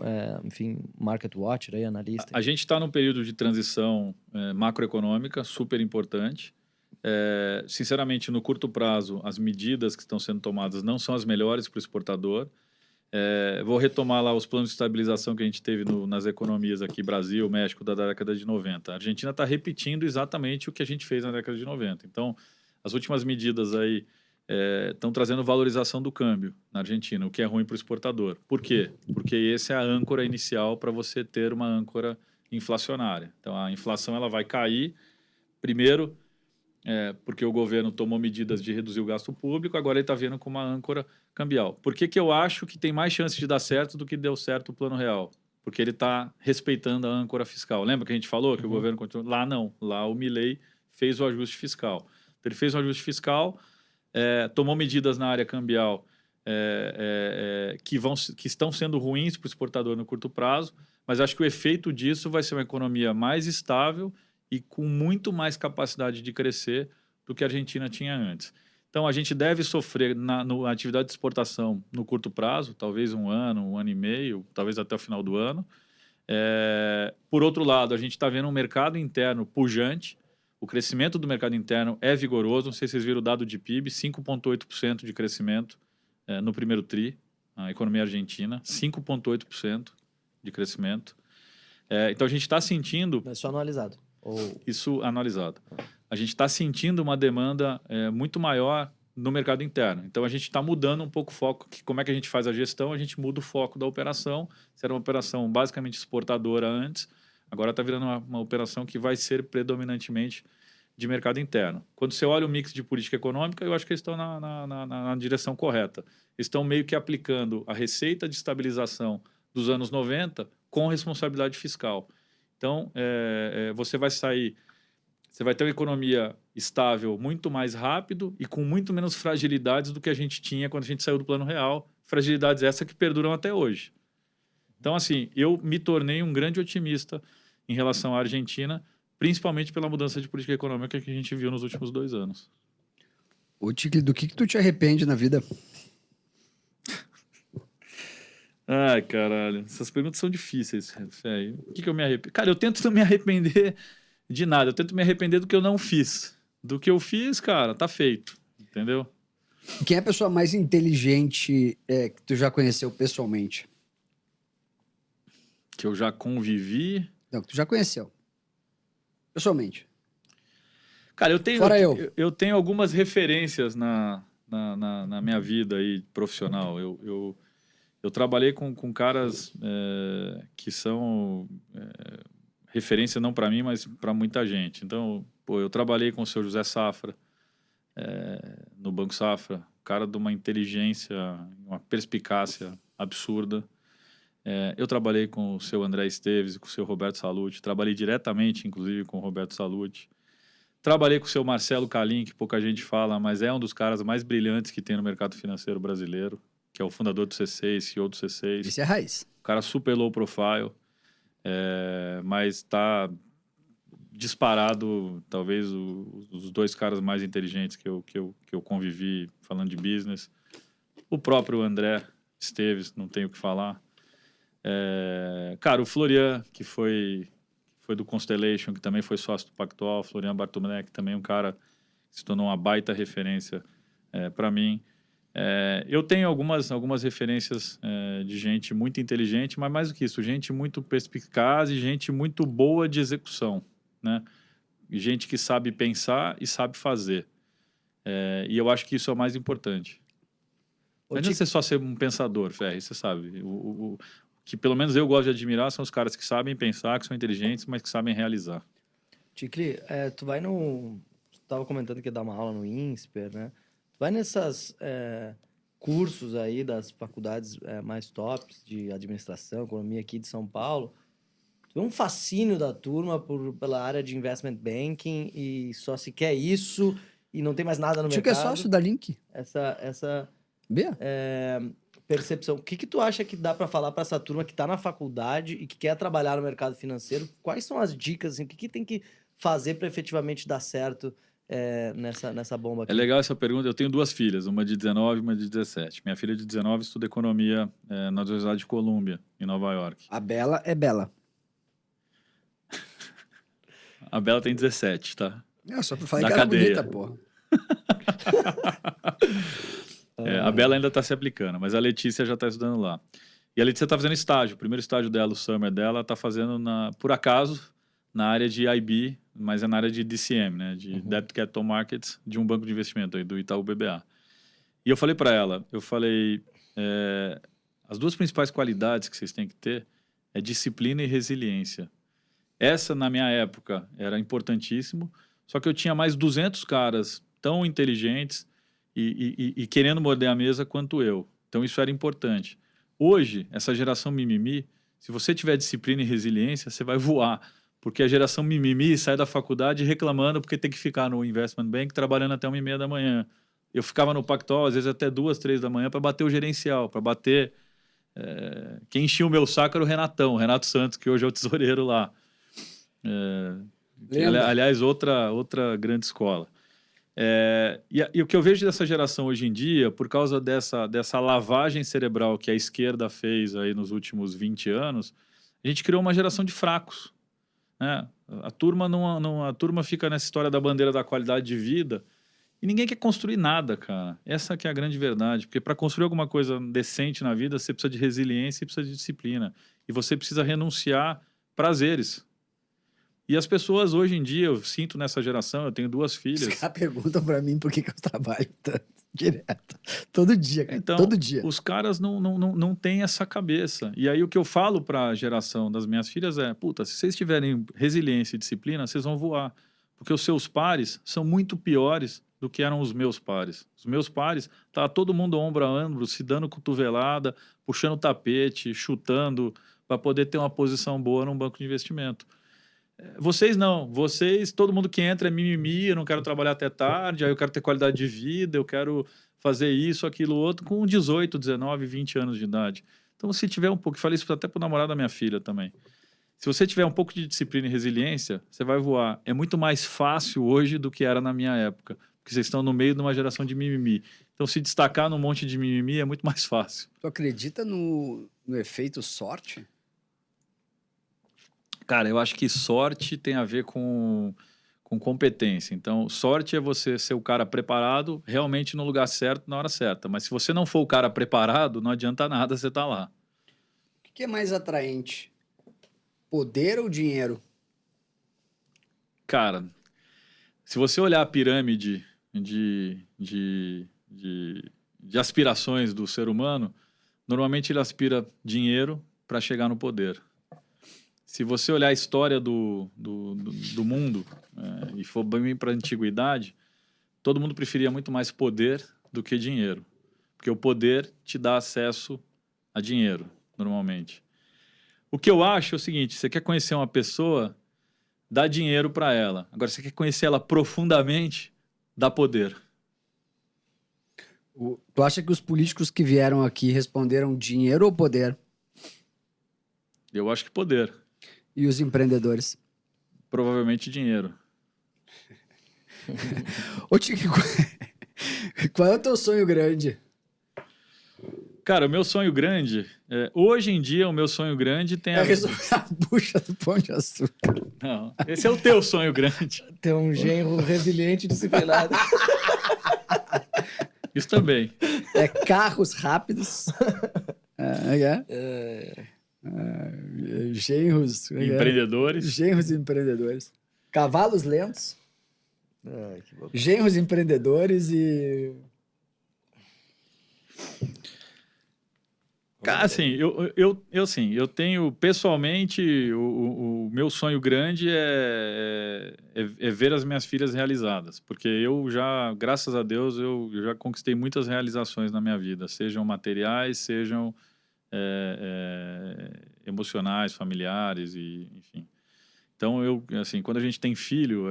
market watcher, aí, analista? A gente está num período de transição macroeconômica super importante. Sinceramente, no curto prazo, as medidas que estão sendo tomadas não são as melhores para o exportador. Vou retomar lá os planos de estabilização que a gente teve nas economias aqui, Brasil, México, da década de 90. A Argentina está repetindo exatamente o que a gente fez na década de 90. Então, as últimas medidas aí estão trazendo valorização do câmbio na Argentina, o que é ruim para o exportador. Por quê? Porque essa é a âncora inicial para você ter uma âncora inflacionária. Então, a inflação ela vai cair, primeiro, porque o governo tomou medidas de reduzir o gasto público, agora ele está vindo com uma âncora cambial. Por que eu acho que tem mais chance de dar certo do que deu certo o Plano Real? Porque ele está respeitando a âncora fiscal. Lembra que a gente falou que o governo continua? Lá não. Lá o Milei fez o ajuste fiscal. Então, ele fez um ajuste fiscal, tomou medidas na área cambial que estão sendo ruins para o exportador no curto prazo, mas acho que o efeito disso vai ser uma economia mais estável e com muito mais capacidade de crescer do que a Argentina tinha antes. Então, a gente deve sofrer na atividade de exportação no curto prazo, talvez um ano e meio, talvez até o final do ano. Por outro lado, a gente está vendo um mercado interno pujante. O crescimento do mercado interno é vigoroso. Não sei se vocês viram o dado de PIB, 5,8% de crescimento no primeiro TRI, a economia argentina, 5,8% de crescimento. Então, a gente está sentindo... É só anualizado. Isso anualizado. A gente está sentindo uma demanda muito maior no mercado interno. Então, a gente está mudando um pouco o foco. Como é que a gente faz a gestão? A gente muda o foco da operação. Se era uma operação basicamente exportadora antes, Agora está virando uma operação que vai ser predominantemente de mercado interno. Quando você olha o mix de política econômica, eu acho que eles estão na direção correta. Eles estão meio que aplicando a receita de estabilização dos anos 90 com responsabilidade fiscal. Então, você vai ter uma economia estável muito mais rápido e com muito menos fragilidades do que a gente tinha quando a gente saiu do Plano Real. Fragilidades essas que perduram até hoje. Então, assim, eu me tornei um grande otimista em relação à Argentina, principalmente pela mudança de política econômica que a gente viu nos últimos 2 anos. Ô, Ticli, do que tu te arrepende na vida? Ai, caralho. Essas perguntas são difíceis, velho. O que eu me arrependo? Cara, eu tento não me arrepender de nada. Eu tento me arrepender do que eu não fiz. Do que eu fiz, cara, tá feito. Entendeu? Quem é a pessoa mais inteligente que tu já conheceu pessoalmente? Que eu já convivi. Não, que tu já conheceu. Pessoalmente. Cara, Fora eu tenho algumas referências na minha vida aí profissional. Eu trabalhei com caras que são referência não para mim, mas para muita gente. Então, eu trabalhei com o seu José Safra no Banco Safra, cara de uma inteligência, uma perspicácia absurda. Eu trabalhei com o seu André Esteves e com o seu Roberto Salute. Trabalhei diretamente, inclusive, com o Roberto Salute. Trabalhei com o seu Marcelo Calim, que pouca gente fala, mas é um dos caras mais brilhantes que tem no mercado financeiro brasileiro, que é o fundador do C6, CEO do C6. Esse é raiz. Um cara super low profile, mas está disparado, talvez, os 2 caras mais inteligentes que eu convivi falando de business. O próprio André Esteves, não tenho o que falar. Cara, o Florian, que foi do Constellation, que também foi sócio do Pactual, Florian Bartomenek, que também é um cara que se tornou uma baita referência para mim. Eu tenho algumas referências de gente muito inteligente, mas mais do que isso, gente muito perspicaz e gente muito boa de execução, né? Gente que sabe pensar e sabe fazer. E eu acho que isso é o mais importante. Não adianta você só ser um pensador, Ferri, você sabe. O que pelo menos eu gosto de admirar são os caras que sabem pensar, que são inteligentes, mas que sabem realizar. Ticli, tu vai no... Tu estava comentando que ia dar uma aula no INSPER, né? Tu vai nesses cursos aí das faculdades mais tops de administração, economia aqui de São Paulo. Tu vê um fascínio da turma pela área de investment banking e só se quer isso e não tem mais nada no mercado. Que é sócio da Link. Essa Bia? percepção. O que tu acha que dá para falar para essa turma que está na faculdade e que quer trabalhar no mercado financeiro? Quais são as dicas? Assim, o que tem que fazer para efetivamente dar certo nessa bomba aqui? É legal essa pergunta. Eu tenho 2 filhas, uma de 19 e uma de 17. Minha filha de 19 estuda economia na Universidade de Columbia, em Nova York. A Bela é Bela. A Bela tem 17, tá? Só pra falar Da que era cadeia. bonita, porra. A Bela ainda está se aplicando, mas a Letícia já está estudando lá. E a Letícia está fazendo estágio. O primeiro estágio dela, o summer dela, está fazendo, por acaso, na área de IB, mas é na área de DCM, né? De Debt Capital Markets, de um banco de investimento aí, do Itaú BBA. E eu falei para ela, as 2 principais qualidades que vocês têm que ter é disciplina e resiliência. Essa, na minha época, era importantíssimo, só que eu tinha mais 200 caras tão inteligentes e querendo morder a mesa quanto eu. Então, isso era importante. Hoje, essa geração mimimi, se você tiver disciplina e resiliência, você vai voar. Porque a geração mimimi sai da faculdade reclamando porque tem que ficar no investment bank trabalhando até 1h30 da manhã. Eu ficava no Pactual, às vezes até 2, 3 da manhã para bater o gerencial, para bater... Quem enchia o meu saco era o Renato Santos, que hoje é o tesoureiro lá. Aliás, outra grande escola. E o que eu vejo dessa geração hoje em dia, por causa dessa lavagem cerebral que a esquerda fez aí nos últimos 20 anos, a gente criou uma geração de fracos, né? A turma fica nessa história da bandeira da qualidade de vida e ninguém quer construir nada, cara. Essa que é a grande verdade, porque para construir alguma coisa decente na vida, você precisa de resiliência e precisa de disciplina. E você precisa renunciar prazeres. E as pessoas hoje em dia, eu sinto nessa geração, eu tenho 2 filhas. Os caras perguntam pra mim por que eu trabalho tanto. Direto. Todo dia, cara. Então, Todo dia. os caras não têm essa cabeça. E aí o que eu falo para a geração das minhas filhas é, puta, se vocês tiverem resiliência e disciplina, vocês vão voar. Porque os seus pares são muito piores do que eram os meus pares. Os meus pares, tá todo mundo ombro a ombro, se dando cotovelada, puxando tapete, chutando, para poder ter uma posição boa num banco de investimento. Vocês não. Vocês, todo mundo que entra é mimimi, eu não quero trabalhar até tarde, aí eu quero ter qualidade de vida, eu quero fazer isso, aquilo, outro, com 18, 19, 20 anos de idade. Então, se tiver um pouco, falei isso até pro namorado da minha filha também. Se você tiver um pouco de disciplina e resiliência, você vai voar. É muito mais fácil hoje do que era na minha época, porque vocês estão no meio de uma geração de mimimi. Então, se destacar num monte de mimimi é muito mais fácil. Tu acredita no efeito sorte? Cara, eu acho que sorte tem a ver com competência. Então, sorte é você ser o cara preparado realmente no lugar certo, na hora certa. Mas se você não for o cara preparado, não adianta nada você estar lá. O que é mais atraente? Poder ou dinheiro? Cara, se você olhar a pirâmide de aspirações do ser humano, normalmente ele aspira dinheiro para chegar no poder. Se você olhar a história do mundo e for bem para a antiguidade, todo mundo preferia muito mais poder do que dinheiro. Porque o poder te dá acesso a dinheiro, normalmente. O que eu acho é o seguinte, você quer conhecer uma pessoa, dá dinheiro para ela. Agora, você quer conhecer ela profundamente, dá poder. Tu acha que os políticos que vieram aqui responderam dinheiro ou poder? Eu acho que poder. E os empreendedores? Provavelmente dinheiro. Ô, Tico, qual é o teu sonho grande? Cara, o meu sonho grande... hoje em dia, o meu sonho grande tem É resolver a bucha do Pão de Açúcar. Não, esse é o teu sonho grande. Ter um genro resiliente e disciplinado. Isso também. É carros rápidos. Genros. Empreendedores. Genros empreendedores. Cavalos lentos. Ai, que louco. Genros empreendedores e... Cara, assim, eu tenho, pessoalmente, o meu sonho grande é ver as minhas filhas realizadas, porque eu já, graças a Deus, eu já conquistei muitas realizações na minha vida, sejam materiais, sejam emocionais, familiares, e enfim. Então, assim, quando a gente tem filho,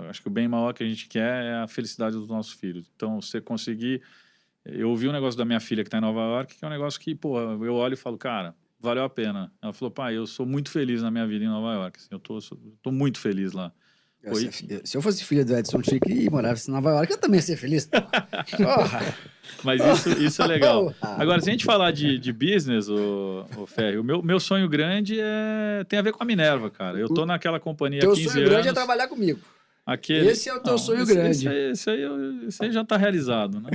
acho que o bem maior que a gente quer é a felicidade dos nossos filhos. Então, você conseguir... Eu ouvi um negócio da minha filha que está em Nova York, que é um negócio que, pô, eu olho e falo, cara, valeu a pena. Ela falou, pai, eu sou muito feliz na minha vida em Nova York. Assim, eu tô muito feliz lá. Se eu fosse filho do Edson Ticle e morasse em Nova York, eu também ia ser feliz. Porra. Mas isso é legal. Agora, se a gente falar de business, o Ferri, o meu sonho grande tem a ver com a Minerva, cara. Eu tô naquela companhia há 15 anos. Teu sonho grande é trabalhar comigo. Esse é o teu sonho grande. Esse aí já está realizado, né?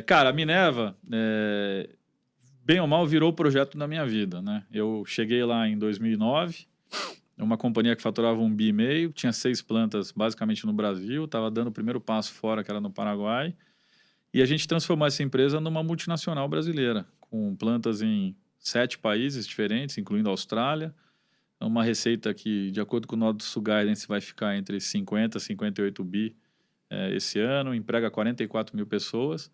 Cara, a Minerva, bem ou mal, virou o projeto da minha vida, né? Eu cheguei lá em 2009, uma companhia que faturava 1,5 bi, tinha 6 plantas basicamente no Brasil, estava dando o primeiro passo fora, que era no Paraguai, e a gente transformou essa empresa numa multinacional brasileira, com plantas em 7 países diferentes, incluindo a Austrália, uma receita que, de acordo com o nosso guidance, vai ficar entre 50 e 58 bi esse ano, emprega 44 mil pessoas,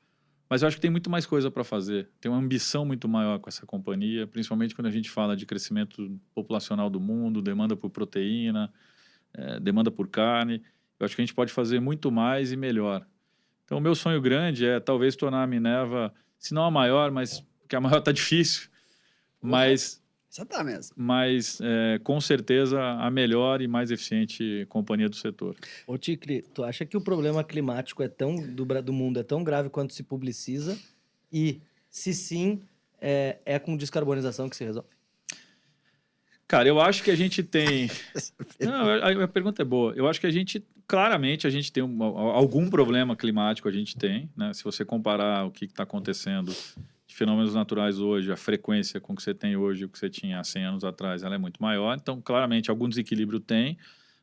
mas eu acho que tem muito mais coisa para fazer. Tem uma ambição muito maior com essa companhia, principalmente quando a gente fala de crescimento populacional do mundo, demanda por proteína, demanda por carne. Eu acho que a gente pode fazer muito mais e melhor. Então, o meu sonho grande é talvez tornar a Minerva, se não a maior, mas porque a maior está difícil, mas... Você tá mesmo. Mas, com certeza, a melhor e mais eficiente companhia do setor. Ô, Ticle, tu acha que o problema climático do mundo é tão grave quanto se publiciza? E, se sim, é com descarbonização que se resolve? Cara, eu acho que a gente tem... Não, a pergunta é boa. Eu acho que claramente, a gente tem algum problema climático, a gente tem, né? Se você comparar o que está acontecendo... de fenômenos naturais hoje, a frequência com que você tem hoje, o que você tinha há 100 anos atrás, ela é muito maior. Então, claramente, algum desequilíbrio tem,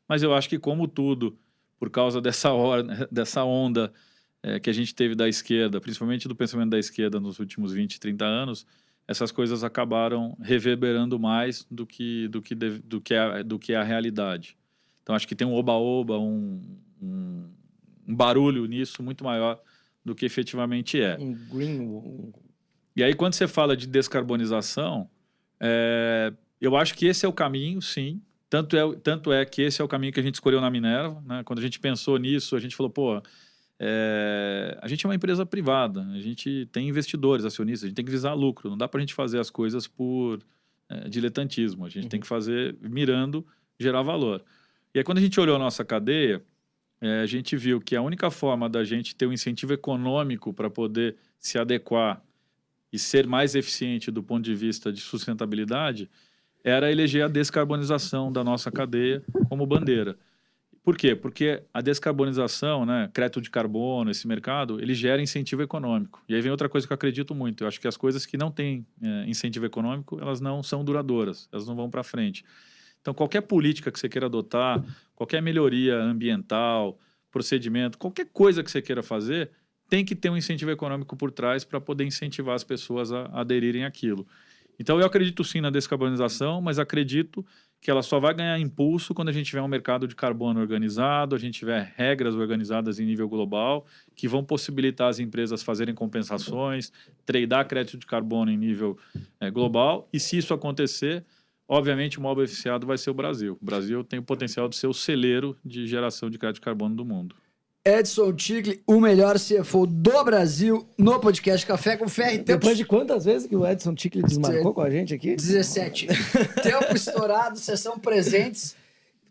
mas eu acho que, como tudo, por causa dessa onda que a gente teve da esquerda, principalmente do pensamento da esquerda nos últimos 20, 30 anos, essas coisas acabaram reverberando mais do que é a realidade. Então, acho que tem um oba-oba, um barulho nisso muito maior do que efetivamente é. E aí, quando você fala de descarbonização, eu acho que esse é o caminho, sim. Tanto é que esse é o caminho que a gente escolheu na Minerva, né? Quando a gente pensou nisso, a gente falou, a gente é uma empresa privada, a gente tem investidores, acionistas, a gente tem que visar lucro, não dá para a gente fazer as coisas por diletantismo, a gente tem que fazer mirando gerar valor. E aí, quando a gente olhou a nossa cadeia, a gente viu que a única forma da gente ter um incentivo econômico para poder se adequar e ser mais eficiente do ponto de vista de sustentabilidade era eleger a descarbonização da nossa cadeia como bandeira. Por quê? Porque a descarbonização, né, crédito de carbono, esse mercado, ele gera incentivo econômico. E aí vem outra coisa que eu acredito muito. Eu acho que as coisas que não têm incentivo econômico, elas não são duradouras, elas não vão para frente. Então, qualquer política que você queira adotar, qualquer melhoria ambiental, procedimento, qualquer coisa que você queira fazer, tem que ter um incentivo econômico por trás para poder incentivar as pessoas a aderirem àquilo. Então, eu acredito sim na descarbonização, mas acredito que ela só vai ganhar impulso quando a gente tiver um mercado de carbono organizado, a gente tiver regras organizadas em nível global, que vão possibilitar as empresas fazerem compensações, tradar crédito de carbono em nível global. E se isso acontecer, obviamente o maior beneficiado vai ser o Brasil. O Brasil tem o potencial de ser o celeiro de geração de crédito de carbono do mundo. Edson Ticle, o melhor CFO do Brasil, no podcast Café com Ferre. Depois de quantas vezes que o Edson Ticle desmarcou com a gente aqui? 17. Tempo estourado, sessão presentes.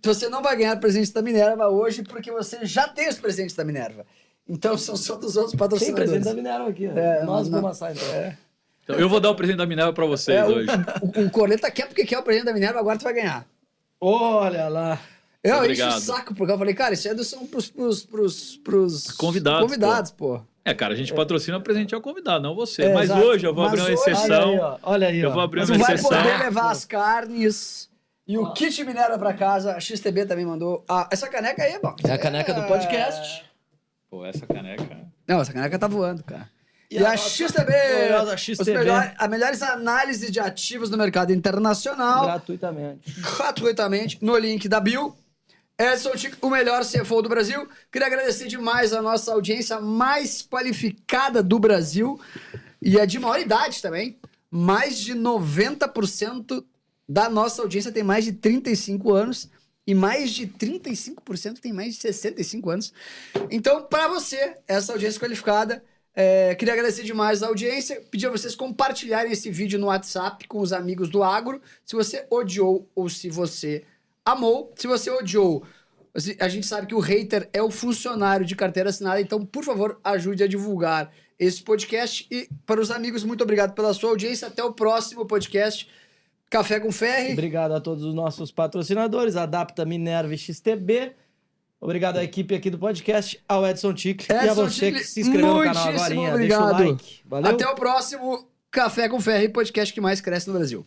Você não vai ganhar presentes da Minerva hoje, porque você já tem os presentes da Minerva. Então são só dos outros patrocinadores. Tem presente da Minerva aqui. Nós vamos amassar, então. Então, eu vou dar o presente da Minerva para vocês hoje. O Corneta quer porque quer o presente da Minerva, agora tu vai ganhar. Olha lá. Eu enchi o saco, porque eu falei, cara, isso são pros convidados, pô. Cara, a gente patrocina o presente ao convidado, não você. Mas exato. Hoje eu vou abrir uma exceção. Olha aí, eu vou abrir uma exceção. Vai poder levar as carnes e o kit Minerva pra casa. A XTB também mandou. Essa caneca aí é bom. É a caneca do podcast. Pô, essa caneca... Não, essa caneca tá voando, cara. E a XTB, as melhores análises de ativos no mercado internacional. Gratuitamente, no link da bio. Edson Ticle, o melhor CFO do Brasil. Queria agradecer demais a nossa audiência mais qualificada do Brasil. E é de maior idade também. Mais de 90% da nossa audiência tem mais de 35 anos. E mais de 35% tem mais de 65 anos. Então, para você, essa audiência qualificada... queria agradecer demais a audiência, pedir a vocês compartilharem esse vídeo no WhatsApp com os amigos do agro, se você odiou ou se você amou. Se você odiou, a gente sabe que o hater é o funcionário de carteira assinada, então por favor ajude a divulgar esse podcast. E para os amigos, muito obrigado pela sua audiência, até o próximo podcast Café com Ferre. Obrigado a todos os nossos patrocinadores, Adapta, Minerva e XTB. Obrigado à equipe aqui do podcast, ao Edson Ticle e a você que se inscreveu no canal agora. Deixa o like. Valeu. Até o próximo Café com Ferre, podcast que mais cresce no Brasil.